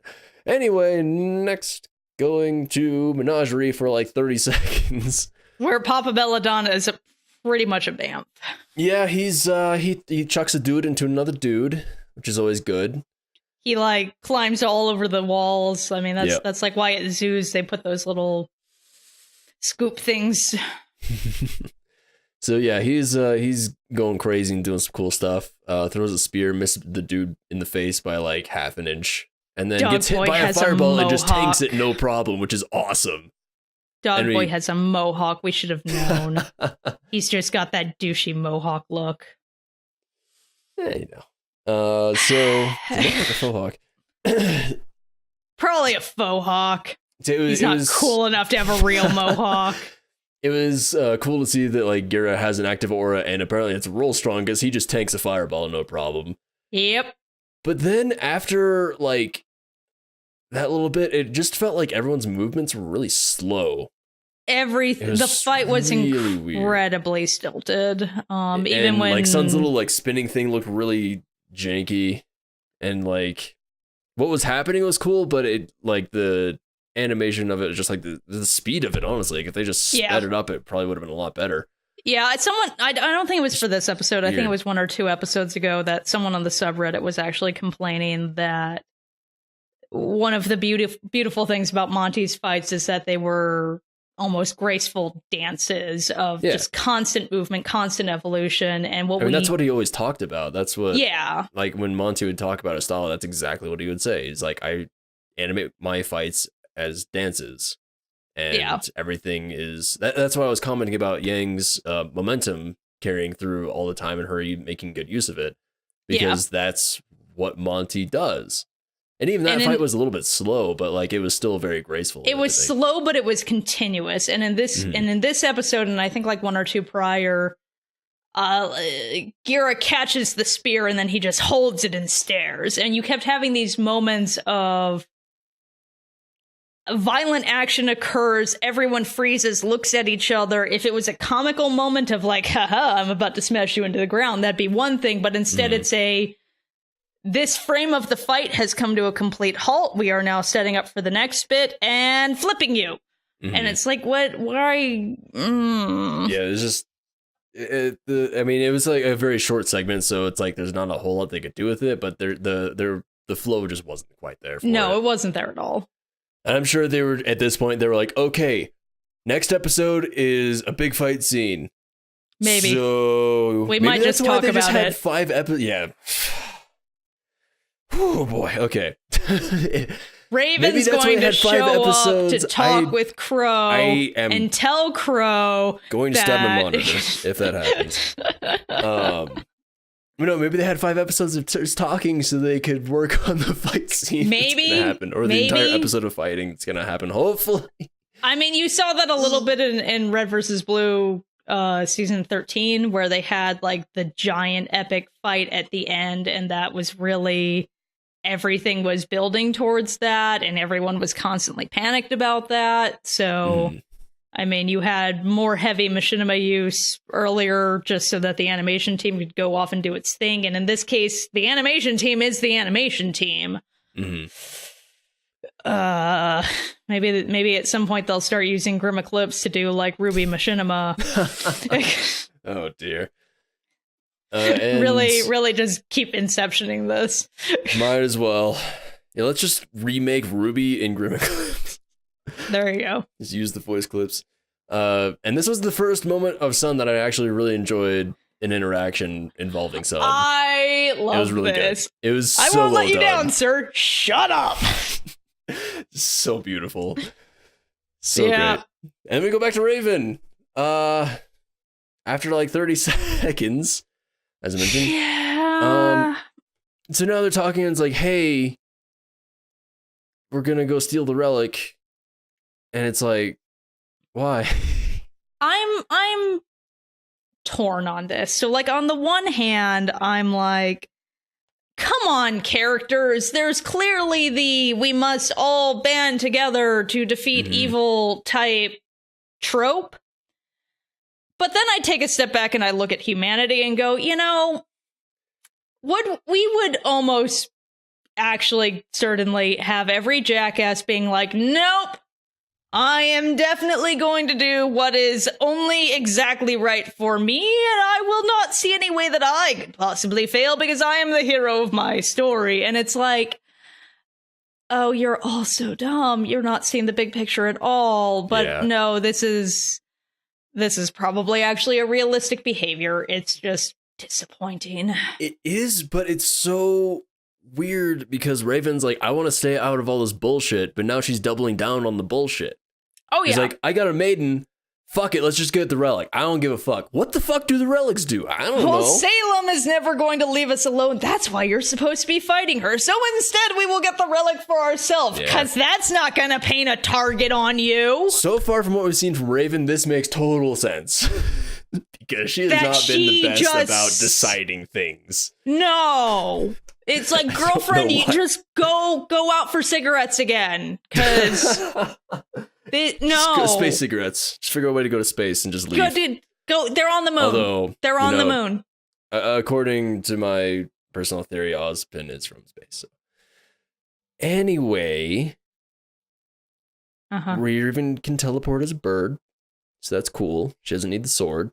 [SPEAKER 1] Anyway, next, going to Menagerie for like 30 seconds.
[SPEAKER 2] Where Papa Belladonna is pretty much a vamp. Yeah,
[SPEAKER 1] he's he chucks a dude into another dude, which is always good.
[SPEAKER 2] He like climbs all over the walls. I mean, that's like why at zoos they put those little scoop things.
[SPEAKER 1] So yeah, he's going crazy and doing some cool stuff. Throws a spear, missed the dude in the face by like half an inch, and then gets hit by a fireball and just tanks it no problem, which is awesome.
[SPEAKER 2] Boy has a mohawk. We should have known. He's just got that douchey mohawk look.
[SPEAKER 1] Yeah, so like a faux hawk.
[SPEAKER 2] Probably a faux hawk. He's not cool enough to have a real mohawk.
[SPEAKER 1] It was cool to see that like Gira has an active aura, and apparently it's real strong because he just tanks a fireball no problem.
[SPEAKER 2] Yep.
[SPEAKER 1] But then after like that little bit, it just felt like everyone's movements were really slow.
[SPEAKER 2] the fight was
[SPEAKER 1] really
[SPEAKER 2] incredibly stilted. Even
[SPEAKER 1] and,
[SPEAKER 2] when
[SPEAKER 1] like Sun's little like spinning thing looked really janky, and like what was happening was cool, but it like the animation of it, just like the speed of it, honestly, like if they just sped it up, it probably would have been a lot better. Yeah,
[SPEAKER 2] I don't think it was for this episode. I think it was 1 or 2 episodes ago that someone on the subreddit was actually complaining that one of the beautiful things about Monty's fights is that they were almost graceful dances of just constant movement, constant evolution. And
[SPEAKER 1] that's what he always talked about. That's what, like when Monty would talk about his style, that's exactly what he would say. He's like, I animate my fights as dances. And everything is that's why I was commenting about Yang's momentum carrying through all the time and her making good use of it, because that's what Monty does. And even that fight was a little bit slow, but like it was still very graceful.
[SPEAKER 2] It was slow, but it was continuous. And in this episode, and I think like 1 or 2 prior, Gira catches the spear and then he just holds it and stares. And you kept having these moments of violent action occurs, everyone freezes, looks at each other. If it was a comical moment of like, haha, I'm about to smash you into the ground, that'd be one thing. But instead it's this frame of the fight has come to a complete halt. We are now setting up for the next bit and flipping you. And it's like, what? Why?
[SPEAKER 1] Yeah, it's just, I mean, it was like a very short segment, so it's like there's not a whole lot they could do with it, but the flow just wasn't quite there.
[SPEAKER 2] It wasn't there at all.
[SPEAKER 1] And I'm sure they were, at this point, they were like, okay, next episode is a big fight scene.
[SPEAKER 2] Maybe.
[SPEAKER 1] So
[SPEAKER 2] we might just talk about
[SPEAKER 1] just had
[SPEAKER 2] it.
[SPEAKER 1] 5 episodes. Yeah. Oh boy. Okay.
[SPEAKER 2] Raven's going to show up to talk with Crow and tell Crow
[SPEAKER 1] going to stab my monitor if that happens. No, maybe they had 5 episodes of talking so they could work on the fight scene.
[SPEAKER 2] Maybe
[SPEAKER 1] that's gonna happen, or the entire episode of fighting that's gonna happen. Hopefully.
[SPEAKER 2] I mean, you saw that a little bit in Red vs. Blue season 13, where they had like the giant epic fight at the end, and that was really everything was building towards that, and everyone was constantly panicked about that. So. I mean, you had more heavy machinima use earlier just so that the animation team could go off and do its thing. And in this case, the animation team is the animation team. Maybe at some point they'll start using Grim Eclipse to do like Ruby machinima.
[SPEAKER 1] Oh, dear.
[SPEAKER 2] Really just keep inceptioning this.
[SPEAKER 1] Might as well. Yeah, let's just remake Ruby in Grim Eclipse.
[SPEAKER 2] There you go.
[SPEAKER 1] Just use the voice clips. And this was the first moment of Sun that I actually really enjoyed an interaction involving Sun.
[SPEAKER 2] I love
[SPEAKER 1] it was really
[SPEAKER 2] this.
[SPEAKER 1] Good. It was so
[SPEAKER 2] I won't let you
[SPEAKER 1] done.
[SPEAKER 2] down, sir. Shut up.
[SPEAKER 1] So beautiful. So great. And we go back to Raven. After like 30 seconds, as I mentioned.
[SPEAKER 2] Yeah.
[SPEAKER 1] So now they're talking and it's like, hey, we're gonna go steal the relic. And it's like, why? I'm torn on this. So like on the one hand, I'm like, come on, characters. There's clearly we must all band together to defeat evil type trope. But then I take a step back and I look at humanity and go, we would almost actually certainly have every jackass being like, nope. I am definitely going to do what is only exactly right for me, and I will not see any way that I could possibly fail because I am the hero of my story. And it's like, oh, you're all so dumb. You're not seeing the big picture at all. But no, this is probably actually a realistic behavior. It's just disappointing. It is, but it's so weird because Raven's like, I want to stay out of all this bullshit, but now she's doubling down on the bullshit.
[SPEAKER 2] Oh, yeah.
[SPEAKER 1] He's like, I got a maiden. Fuck it, let's just get the relic. I don't give a fuck. What the fuck do the relics do? I don't know.
[SPEAKER 2] Well, Salem is never going to leave us alone. That's why you're supposed to be fighting her. So instead, we will get the relic for ourselves, because that's not going to paint a target on you.
[SPEAKER 1] So far from what we've seen from Raven, this makes total sense. Because she has not been the best about deciding things.
[SPEAKER 2] No. It's like, girlfriend, you just go out for cigarettes again. Because No.
[SPEAKER 1] Space cigarettes. Just figure out a way to go to space and just leave.
[SPEAKER 2] Go, dude. Go. They're on the moon.
[SPEAKER 1] Although,
[SPEAKER 2] they're on the moon.
[SPEAKER 1] According to my personal theory, Ozpin is from space. So. Anyway, Raven can teleport as a bird, so that's cool. She doesn't need the sword.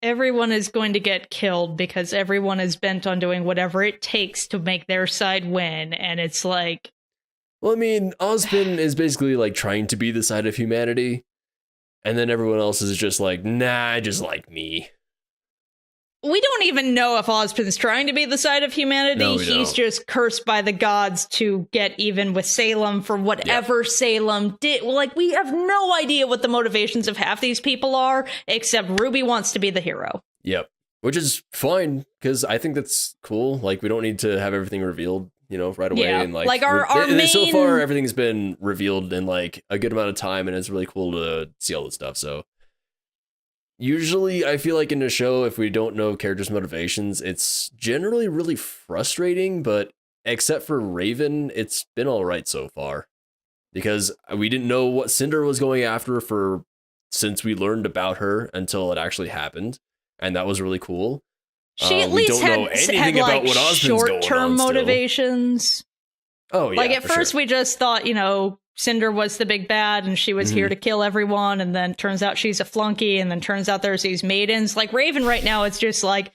[SPEAKER 2] Everyone is going to get killed because everyone is bent on doing whatever it takes to make their side win, and it's like...
[SPEAKER 1] Well, I mean, Ozpin is basically like trying to be the side of humanity, and then everyone else is just like, nah, just like me.
[SPEAKER 2] We don't even know if Ozpin's trying to be the side of humanity.
[SPEAKER 1] No,
[SPEAKER 2] He's just cursed by the gods to get even with Salem for whatever Salem did. Like, we have no idea what the motivations of half these people are, except Ruby wants to be the hero.
[SPEAKER 1] Yep. Which is fine, because I think that's cool. Like, we don't need to have everything revealed, right away.
[SPEAKER 2] Yeah.
[SPEAKER 1] And
[SPEAKER 2] like our main...
[SPEAKER 1] So far, everything's been revealed in like a good amount of time, and it's really cool to see all this stuff. So usually I feel like in a show, if we don't know characters' motivations, it's generally really frustrating, but except for Raven, it's been all right so far. Because we didn't know what Cinder was going after since we learned about her until it actually happened. And that was really cool.
[SPEAKER 2] She at least had like short-term motivations.
[SPEAKER 1] Oh, yeah.
[SPEAKER 2] Like at first we just thought, Cinder was the big bad and she was here to kill everyone, and then turns out she's a flunky, and then turns out there's these maidens. Like Raven right now, it's just like,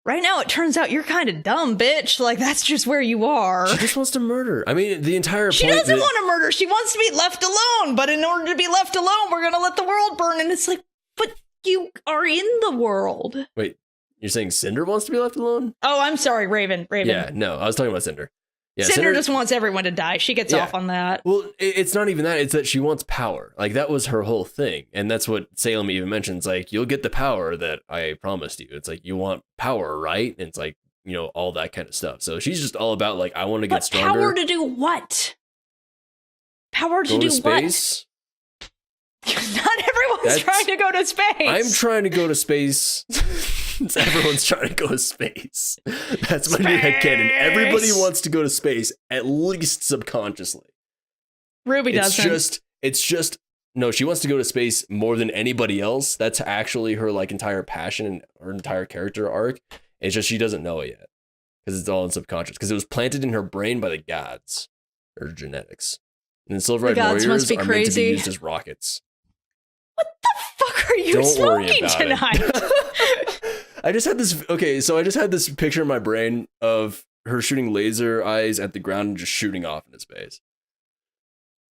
[SPEAKER 2] right now it turns out you're kind of dumb, bitch. Like that's just where you are.
[SPEAKER 1] She just wants to murder. I mean, the entire
[SPEAKER 2] She doesn't want to murder. She wants to be left alone, but in order to be left alone, we're going to let the world burn. And it's like, but you are in the world.
[SPEAKER 1] Wait, you're saying Cinder wants to be left alone?
[SPEAKER 2] Oh, I'm sorry, Raven.
[SPEAKER 1] Yeah, no, I was talking about Cinder. Yeah,
[SPEAKER 2] Cinder just wants everyone to die. She gets off on that.
[SPEAKER 1] Well, it's not even that. It's that she wants power. Like, that was her whole thing. And that's what Salem even mentions. Like, you'll get the power that I promised you. It's like, you want power, right? And it's like, all that kind of stuff. So she's just all about, like, I want to get stronger.
[SPEAKER 2] Power to do what? Power to do
[SPEAKER 1] space?
[SPEAKER 2] What? Not everyone's trying to go to space.
[SPEAKER 1] I'm trying to go to space. Everyone's trying to go to space. That's my new headcanon. Everybody wants to go to space, at least subconsciously.
[SPEAKER 2] Ruby doesn't.
[SPEAKER 1] It's just no, she wants to go to space more than anybody else. That's actually her like entire passion and her entire character arc. It's just she doesn't know it yet. Because it's all in subconscious. Because it was planted in her brain by the gods. Or genetics. And Silver-Eyed Warriors
[SPEAKER 2] must be
[SPEAKER 1] are
[SPEAKER 2] crazy.
[SPEAKER 1] meant to be used as rockets.
[SPEAKER 2] What the fuck are you smoking tonight?
[SPEAKER 1] I just had this picture in my brain of her shooting laser eyes at the ground and just shooting off into space.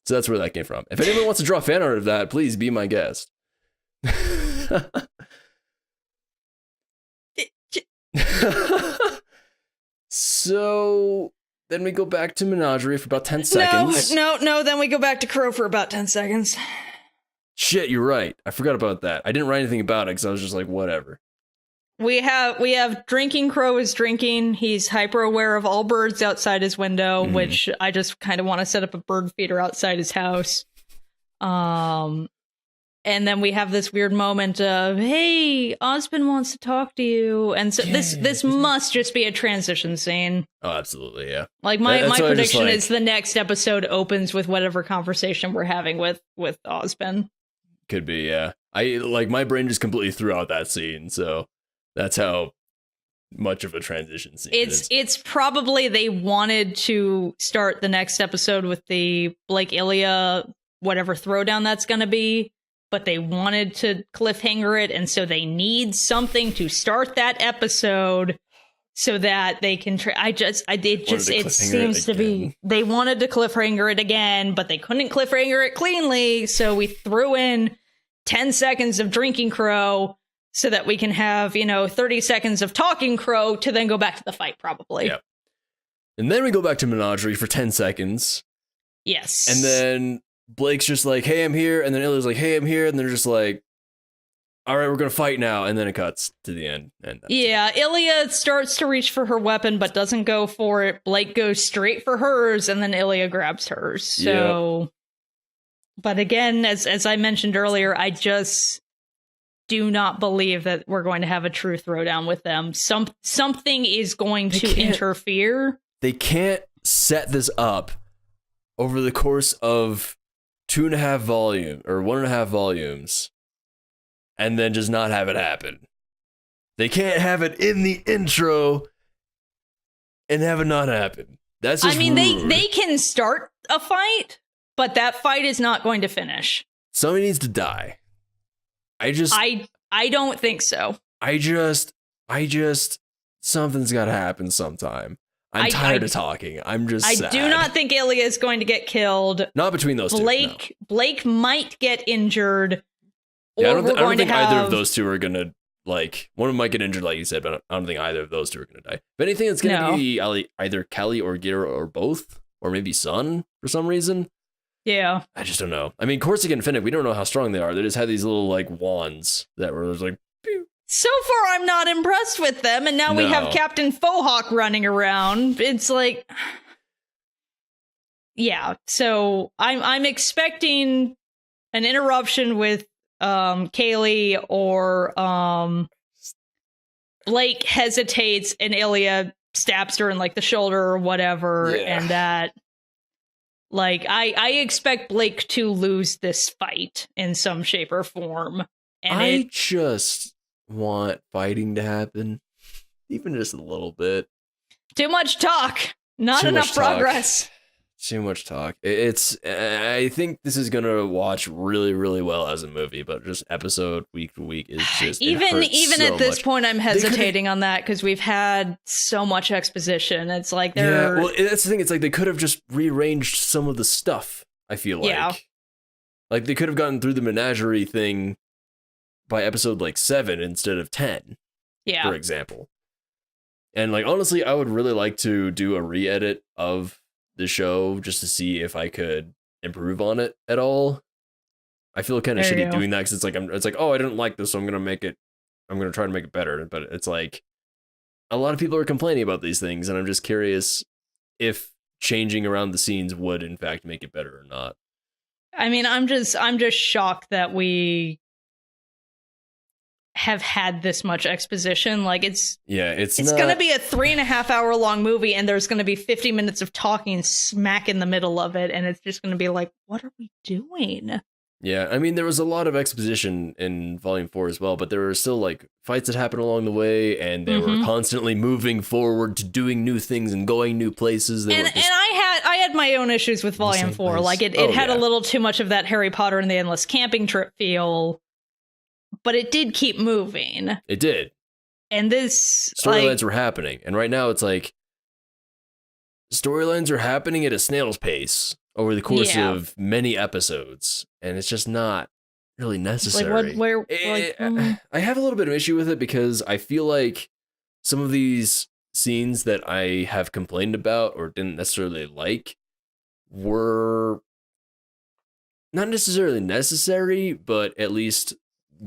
[SPEAKER 1] So that's where that came from. If anyone wants to draw fan art of that, please be my guest. So then we go back to Menagerie for about 10 seconds.
[SPEAKER 2] No, then we go back to Crow for about 10 seconds.
[SPEAKER 1] Shit, you're right. I forgot about that. I didn't write anything about it because I was just like, whatever.
[SPEAKER 2] We have drinking. Crow is drinking. He's hyper aware of all birds outside his window, which I just kind of want to set up a bird feeder outside his house. And then we have this weird moment of, hey, Ozpin wants to talk to you. And so this must just be a transition scene.
[SPEAKER 1] Oh, absolutely, yeah.
[SPEAKER 2] Like my prediction is the next episode opens with whatever conversation we're having with Ozpin. Could
[SPEAKER 1] be, yeah. My brain just completely threw out that scene, so that's how much of a transition scene it is.
[SPEAKER 2] It's probably they wanted to start the next episode with the Blake Ilya whatever throwdown that's going to be, but they wanted to cliffhanger it, and so they need something to start that episode so that they can it seems to be they wanted to cliffhanger it again, but they couldn't cliffhanger it cleanly, so we threw in 10 seconds of drinking Crow so that we can have, 30 seconds of talking Crow to then go back to the fight, probably.
[SPEAKER 1] Yeah. And then we go back to Menagerie for 10 seconds.
[SPEAKER 2] Yes.
[SPEAKER 1] And then Blake's just like, hey, I'm here. And then Ilya's like, hey, I'm here. And they're just like, all right, we're going to fight now. And then it cuts to the end. And
[SPEAKER 2] Ilya starts to reach for her weapon, but doesn't go for it. Blake goes straight for hers, and then Ilya grabs hers. So, But again, as I mentioned earlier, I just do not believe that we're going to have a true throwdown with them. Something is going to interfere.
[SPEAKER 1] They can't set this up over the course of 2.5 volume or 1.5 volumes and then just not have it happen. They can't have it in the intro and have it not happen. That's just rude.
[SPEAKER 2] They can start a fight, but that fight is not going to finish.
[SPEAKER 1] Somebody needs to die. I
[SPEAKER 2] don't think so.
[SPEAKER 1] I just something's got to happen sometime. I'm tired of talking. I'm just sad.
[SPEAKER 2] I do not think Ilya is going to get killed.
[SPEAKER 1] Not between those two. No.
[SPEAKER 2] Blake might get injured.
[SPEAKER 1] Yeah, I don't think either of those two are going to, like, one of them might get injured, like you said, but I don't think either of those two are going to die. If anything, it's going to be either Kelly or Gira or both, or maybe Sun for some reason.
[SPEAKER 2] Yeah.
[SPEAKER 1] I just don't know. I mean, Corsica and Finnick, we don't know how strong they are. They just had these little, like, wands that were just like, pew.
[SPEAKER 2] So far, I'm not impressed with them, and now we have Captain Fohawk running around. It's like, yeah. So I'm expecting an interruption with Kaylee, or Blake hesitates and Ilya stabs her in like the shoulder or whatever, and that, like, I expect Blake to lose this fight in some shape or form. And
[SPEAKER 1] I just want fighting to happen, even just a little bit.
[SPEAKER 2] Too much talk, not enough progress.
[SPEAKER 1] Too much talk. I think this is gonna watch really, really well as a movie, but just episode week to week is just
[SPEAKER 2] even
[SPEAKER 1] so
[SPEAKER 2] at this
[SPEAKER 1] much.
[SPEAKER 2] point, I'm hesitating on that because we've had so much exposition. It's like
[SPEAKER 1] well, that's the thing. It's like they could have just rearranged some of the stuff. I feel like they could have gotten through the menagerie thing by episode like 7 instead of 10. For example. And like honestly, I would really like to do a re-edit of the show just to see if I could improve on it at all. I feel kind of shitty doing that because it's like, oh, I didn't like this, so I'm gonna try to make it better. But it's like a lot of people are complaining about these things, and I'm just curious if changing around the scenes would in fact make it better or not.
[SPEAKER 2] I mean, I'm just shocked that we have had this much exposition. Like it's gonna be a 3.5 hour long movie, and there's gonna be 50 minutes of talking smack in the middle of it, and it's just gonna be like, what are we doing?
[SPEAKER 1] Yeah, I mean, there was a lot of exposition in Volume 4 as well, but there were still like fights that happened along the way, and they were constantly moving forward to doing new things and going new places. And
[SPEAKER 2] I had my own issues with Volume 4. Place. Like it had a little too much of that Harry Potter and the Endless Camping Trip feel. But it did keep moving.
[SPEAKER 1] It did.
[SPEAKER 2] And this
[SPEAKER 1] storylines were happening. And right now it's like storylines are happening at a snail's pace over the course of many episodes. And it's just not really necessary. I have a little bit of issue with it because I feel like some of these scenes that I have complained about or didn't necessarily like were not necessarily necessary, but at least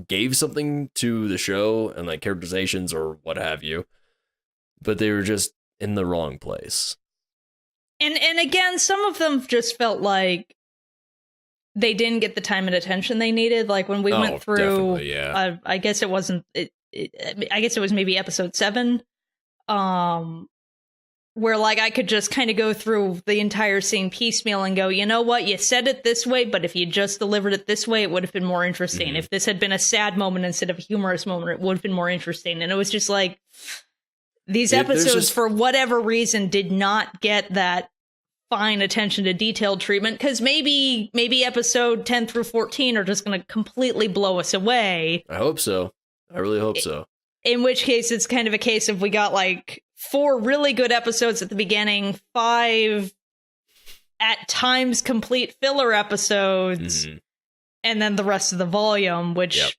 [SPEAKER 1] gave something to the show and like characterizations or what have you, but they were just in the wrong place.
[SPEAKER 2] And again, some of them just felt like they didn't get the time and attention they needed. Like when we went through, I guess it wasn't. I guess it was maybe episode 7, where like I could just kind of go through the entire scene piecemeal and go, you know what, you said it this way, but if you just delivered it this way, it would have been more interesting. If this had been a sad moment instead of a humorous moment, it would have been more interesting. And it was just like, these episodes, for whatever reason, did not get that fine attention to detailed treatment, because maybe episode 10 through 14 are just going to completely blow us away.
[SPEAKER 1] I hope so. I really hope so.
[SPEAKER 2] In which case, it's kind of a case of we got like 4 really good episodes at the beginning, 5 at times complete filler episodes, and then the rest of the volume, which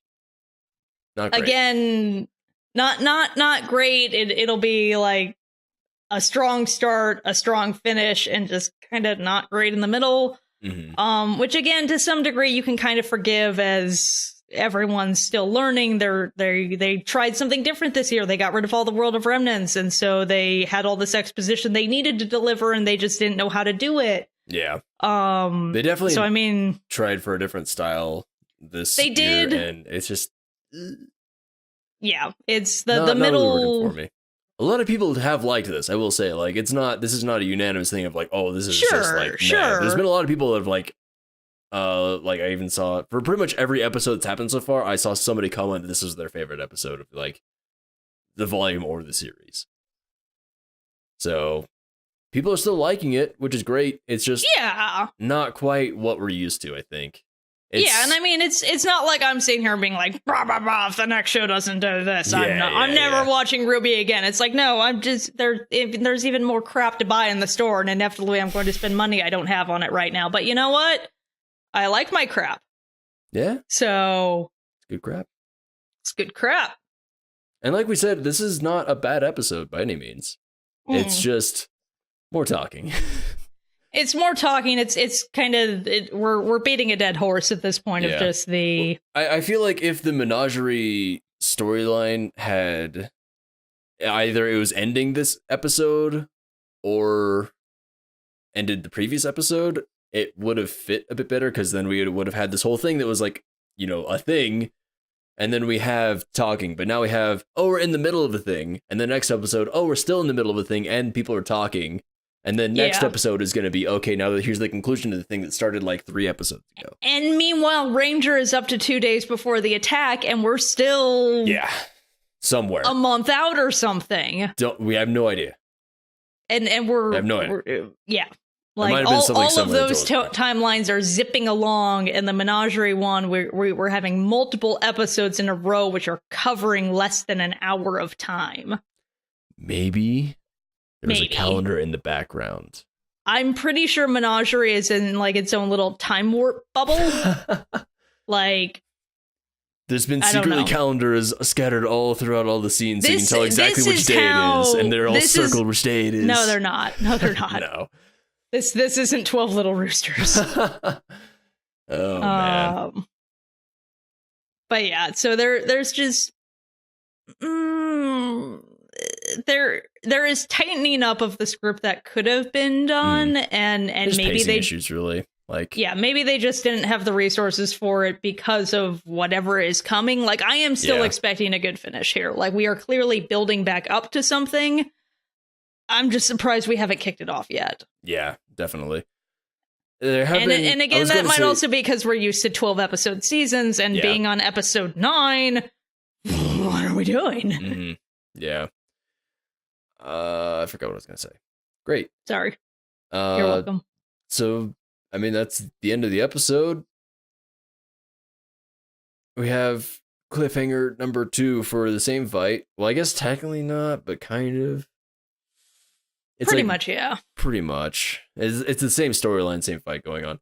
[SPEAKER 1] not great.
[SPEAKER 2] Again, not great. It'll be like a strong start, a strong finish, and just kind of not great in the middle. Which again, to some degree, you can kind of forgive as everyone's still learning. They tried something different this year. They got rid of all the World of Remnants, and so they had all this exposition they needed to deliver, and they just didn't know how to do it.
[SPEAKER 1] Yeah. They definitely.
[SPEAKER 2] So I mean,
[SPEAKER 1] tried for a different style this
[SPEAKER 2] they
[SPEAKER 1] year,
[SPEAKER 2] did,
[SPEAKER 1] and it's just.
[SPEAKER 2] Yeah, it's the middle.
[SPEAKER 1] Not really working for me. A lot of people have liked this. I will say, like, this is not a unanimous thing of like, oh, this is just like, nah. There's been a lot of people that have like Like I even saw for pretty much every episode that's happened so far, I saw somebody comment that this was their favorite episode of like the volume or the series. So people are still liking it, which is great. It's just not quite what we're used to, I think.
[SPEAKER 2] And I mean, it's not like I'm sitting here being like, bah, bah, bah, if the next show doesn't do this, I'm never watching RWBY again. It's like, no, I'm just there's even more crap to buy in the store, and inevitably I'm going to spend money I don't have on it right now. But you know what? I like my crap.
[SPEAKER 1] Yeah.
[SPEAKER 2] So
[SPEAKER 1] it's good crap.
[SPEAKER 2] It's good crap.
[SPEAKER 1] And like we said, this is not a bad episode by any means. It's just more talking.
[SPEAKER 2] It's more talking. It's kind of we're beating a dead horse at this point of just the.
[SPEAKER 1] I feel like if the menagerie storyline had either it was ending this episode or ended the previous episode, it would have fit a bit better because then we would have had this whole thing that was like, you know, a thing. And then we have talking, but now we have, we're in the middle of a thing. And the next episode, we're still in the middle of a thing and people are talking. And then next episode is going to be, okay, now here's the conclusion of the thing that started like 3 episodes ago.
[SPEAKER 2] And meanwhile, Ranger is up to 2 days before the attack and we're still...
[SPEAKER 1] somewhere.
[SPEAKER 2] A month out or something.
[SPEAKER 1] We have no idea.
[SPEAKER 2] And we're...
[SPEAKER 1] I have no idea.
[SPEAKER 2] Like all of those timelines are zipping along, and the menagerie one, we're having multiple episodes in a row, which are covering less than an hour of time.
[SPEAKER 1] Maybe there's a calendar in the background.
[SPEAKER 2] I'm pretty sure menagerie is in like its own little time warp bubble. Like,
[SPEAKER 1] there's been secretly calendars scattered all throughout all the scenes, so you can tell exactly which day it is, and they're all circled which day it is.
[SPEAKER 2] No, they're not. No, they're not.
[SPEAKER 1] No.
[SPEAKER 2] This isn't 12 Little Roosters.
[SPEAKER 1] Man.
[SPEAKER 2] But yeah, so there's just there is tightening up of the script that could have been done, and
[SPEAKER 1] there's
[SPEAKER 2] maybe they
[SPEAKER 1] issues really
[SPEAKER 2] maybe they just didn't have the resources for it because of whatever is coming. Like I am still expecting a good finish here. Like we are clearly building back up to something. I'm just surprised we haven't kicked it off yet.
[SPEAKER 1] Yeah, definitely.
[SPEAKER 2] And again, that might also be because we're used to 12 episode seasons and being on episode 9. What are we doing?
[SPEAKER 1] Mm-hmm. Yeah. I forgot what I was going to say. Great.
[SPEAKER 2] Sorry. You're welcome.
[SPEAKER 1] So, I mean, that's the end of the episode. We have cliffhanger number 2 for the same fight. Well, I guess technically not, but kind of. It's
[SPEAKER 2] pretty much, yeah.
[SPEAKER 1] Pretty much. It's the same storyline, same fight going on.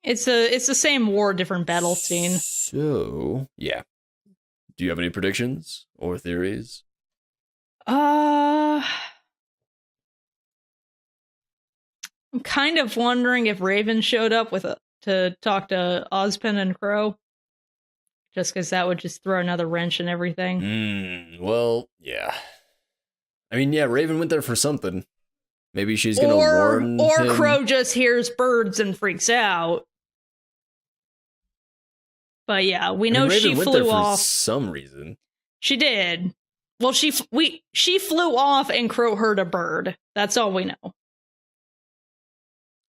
[SPEAKER 2] It's the same war, different battle scene.
[SPEAKER 1] So, yeah. Do you have any predictions or theories?
[SPEAKER 2] I'm kind of wondering if Raven showed up to talk to Ozpin and Crow. Just because that would just throw another wrench in everything.
[SPEAKER 1] Well, yeah. I mean, yeah, Raven went there for something. Maybe she's going to warn
[SPEAKER 2] Or
[SPEAKER 1] him.
[SPEAKER 2] Crow just hears birds and freaks out. But yeah, we know
[SPEAKER 1] Raven
[SPEAKER 2] she
[SPEAKER 1] went
[SPEAKER 2] flew
[SPEAKER 1] there
[SPEAKER 2] off.
[SPEAKER 1] For some reason.
[SPEAKER 2] She did. Well, she flew off and Crow heard a bird. That's all we know.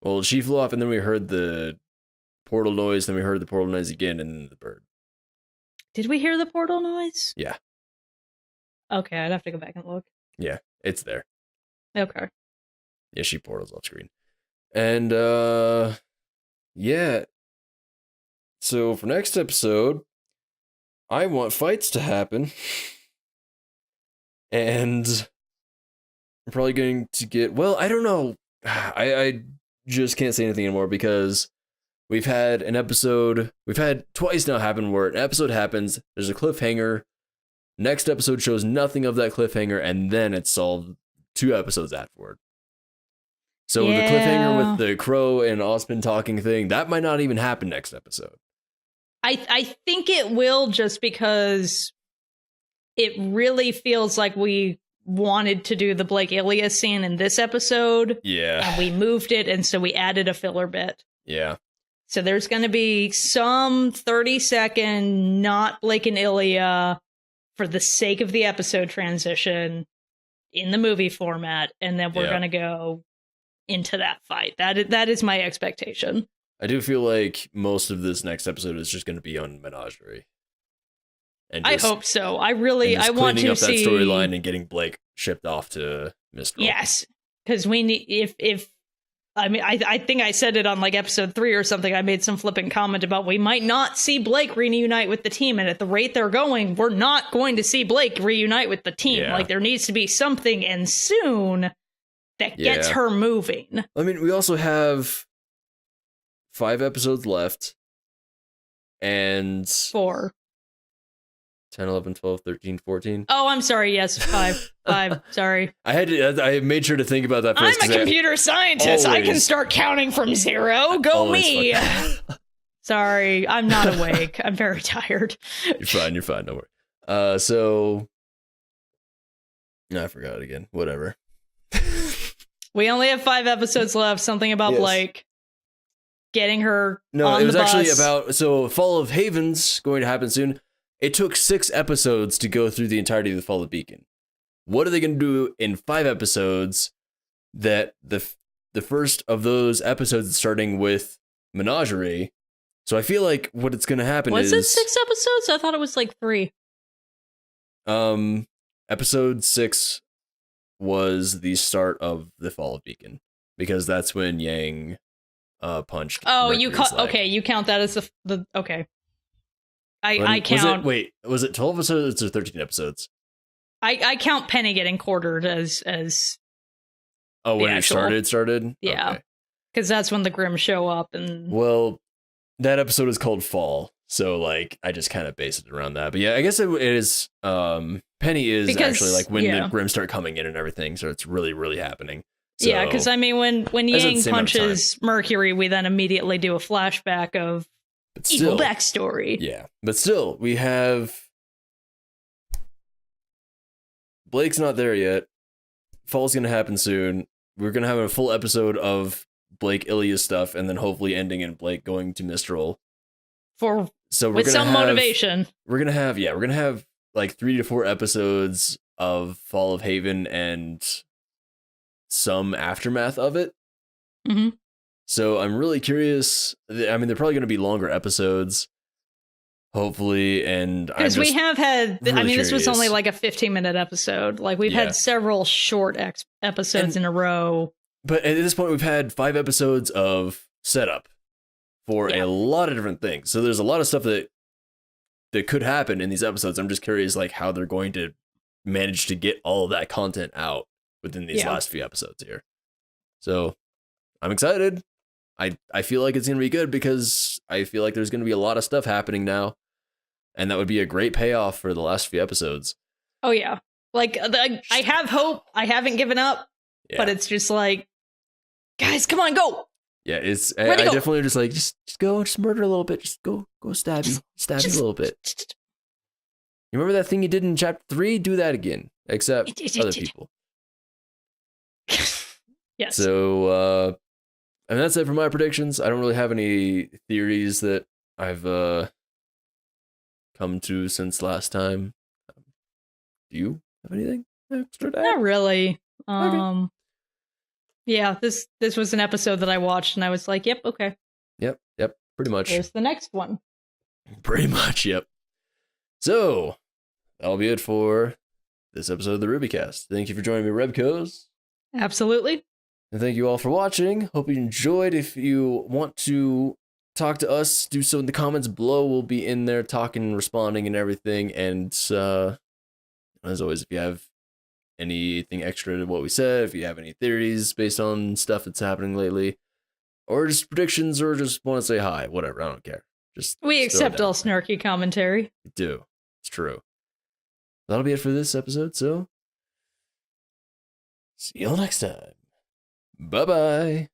[SPEAKER 1] Well, she flew off and then we heard the portal noise, then we heard the portal noise again, and then the bird.
[SPEAKER 2] Did we hear the portal noise?
[SPEAKER 1] Yeah.
[SPEAKER 2] Okay, I'd have to go back and look.
[SPEAKER 1] Yeah, it's there.
[SPEAKER 2] Okay.
[SPEAKER 1] Yeah, she portals off screen. And, yeah. So for next episode, I want fights to happen. And I'm probably going to get, well, I don't know. I just can't say anything anymore because we've had twice now happen where an episode happens, there's a cliffhanger, next episode shows nothing of that cliffhanger, and then it's solved 2 episodes afterward. So the cliffhanger with the Crow and Ozpin talking thing, that might not even happen next episode.
[SPEAKER 2] I think it will, just because it really feels like we wanted to do the Blake Ilias scene in this episode.
[SPEAKER 1] Yeah.
[SPEAKER 2] And we moved it, and so we added a filler bit.
[SPEAKER 1] Yeah.
[SPEAKER 2] So there's going to be some 30-second not Blake and Ilya for the sake of the episode transition in the movie format, and then we're going to go into that fight. That is my expectation.
[SPEAKER 1] I do feel like most of this next episode is just going to be on Menagerie. And
[SPEAKER 2] I hope so. I want to
[SPEAKER 1] up
[SPEAKER 2] see
[SPEAKER 1] that storyline and getting Blake shipped off to Mistral.
[SPEAKER 2] Yes, because we need if I mean I think I said it on like episode 3 or something. I made some flippant comment about we might not see Blake reunite with the team, and at the rate they're going, we're not going to see Blake reunite with the team.
[SPEAKER 1] Yeah.
[SPEAKER 2] Like there needs to be something, and soon, that gets her moving.
[SPEAKER 1] I mean, we also have 5 episodes left, and
[SPEAKER 2] 4.
[SPEAKER 1] 10, 11, 12, 13, 14.
[SPEAKER 2] Oh, I'm sorry. Yes, 5. 5. Sorry.
[SPEAKER 1] I made sure to think about that first.
[SPEAKER 2] I'm a computer scientist. I can start counting from 0. Go me. Sorry, I'm not awake. I'm very tired.
[SPEAKER 1] You're fine. Don't worry. So I forgot it again. Whatever.
[SPEAKER 2] We only have 5 episodes left. Something about Blake getting her on the bus.
[SPEAKER 1] No, it was actually about, so Fall of Haven's going to happen soon. It took 6 episodes to go through the entirety of the Fall of Beacon. What are they going to do in 5 episodes that the first of those episodes is starting with Menagerie? So I feel like what it's going to happen
[SPEAKER 2] is... Was it 6 episodes? I thought it was like 3.
[SPEAKER 1] Episode 6 was the start of the Fall of Beacon, because that's when Yang punched.
[SPEAKER 2] Oh,
[SPEAKER 1] Mercury's leg.
[SPEAKER 2] Okay, you count that as the okay. I count.
[SPEAKER 1] Was it 12 episodes or 13 episodes?
[SPEAKER 2] I count Penny getting quartered as.
[SPEAKER 1] Oh, when it started?
[SPEAKER 2] Yeah. Because that's when the Grimm show up. And
[SPEAKER 1] well, that episode is called Fall. So, like, I just kind of based it around that. But yeah, I guess it is. Penny is actually like when the Grimm start coming in and everything. So it's really, really happening. So,
[SPEAKER 2] yeah, because I mean, when Yang punches Mercury, we then immediately do a flashback of evil backstory.
[SPEAKER 1] Yeah, but still, we have Blake's not there yet. Fall's gonna happen soon. We're gonna have a full episode of Blake Ilya stuff, and then hopefully ending in Blake going to Mistral.
[SPEAKER 2] With some motivation.
[SPEAKER 1] We're gonna have like 3 to 4 episodes of Fall of Haven and some aftermath of it.
[SPEAKER 2] Mm-hmm.
[SPEAKER 1] So I'm really curious. I mean, they're probably going to be longer episodes, hopefully, and
[SPEAKER 2] because we have had.
[SPEAKER 1] Really
[SPEAKER 2] I mean, this was only like a 15-minute episode. Like we've had several short episodes in a row.
[SPEAKER 1] But at this point, we've had 5 episodes of setup for a lot of different things. So there's a lot of stuff that could happen in these episodes. I'm just curious, like how they're going to manage to get all of that content out within these last few episodes here. So I'm excited. I feel like it's going to be good because I feel like there's going to be a lot of stuff happening now. And that would be a great payoff for the last few episodes.
[SPEAKER 2] Oh, yeah. Like, I have hope. I haven't given up. Yeah. But it's just like, guys, come on, go.
[SPEAKER 1] Yeah, I definitely just like, just go, just murder a little bit. Just go stab you a little bit. You remember that thing you did in chapter 3? Do that again, except other people.
[SPEAKER 2] Yes.
[SPEAKER 1] So, and that's it for my predictions. I don't really have any theories that I've come to since last time. Do you have anything extra to add?
[SPEAKER 2] Not really.
[SPEAKER 1] Okay.
[SPEAKER 2] Yeah, this was an episode that I watched and I was like, yep, okay.
[SPEAKER 1] Yep, pretty much.
[SPEAKER 2] Here's the next one.
[SPEAKER 1] Pretty much, yep. So, that'll be it for this episode of the RWBYcast. Thank you for joining me, Rebkos.
[SPEAKER 2] Absolutely.
[SPEAKER 1] And thank you all for watching. Hope you enjoyed. If you want to talk to us, do so in the comments below. We'll be in there talking, responding, and everything. And as always, if you have anything extra to what we said, if you have any theories based on stuff that's happening lately, or just predictions, or just want to say hi, whatever, I don't care.
[SPEAKER 2] We accept all snarky commentary.
[SPEAKER 1] We do. It's true. That'll be it for this episode, so see you all next time. Bye-bye.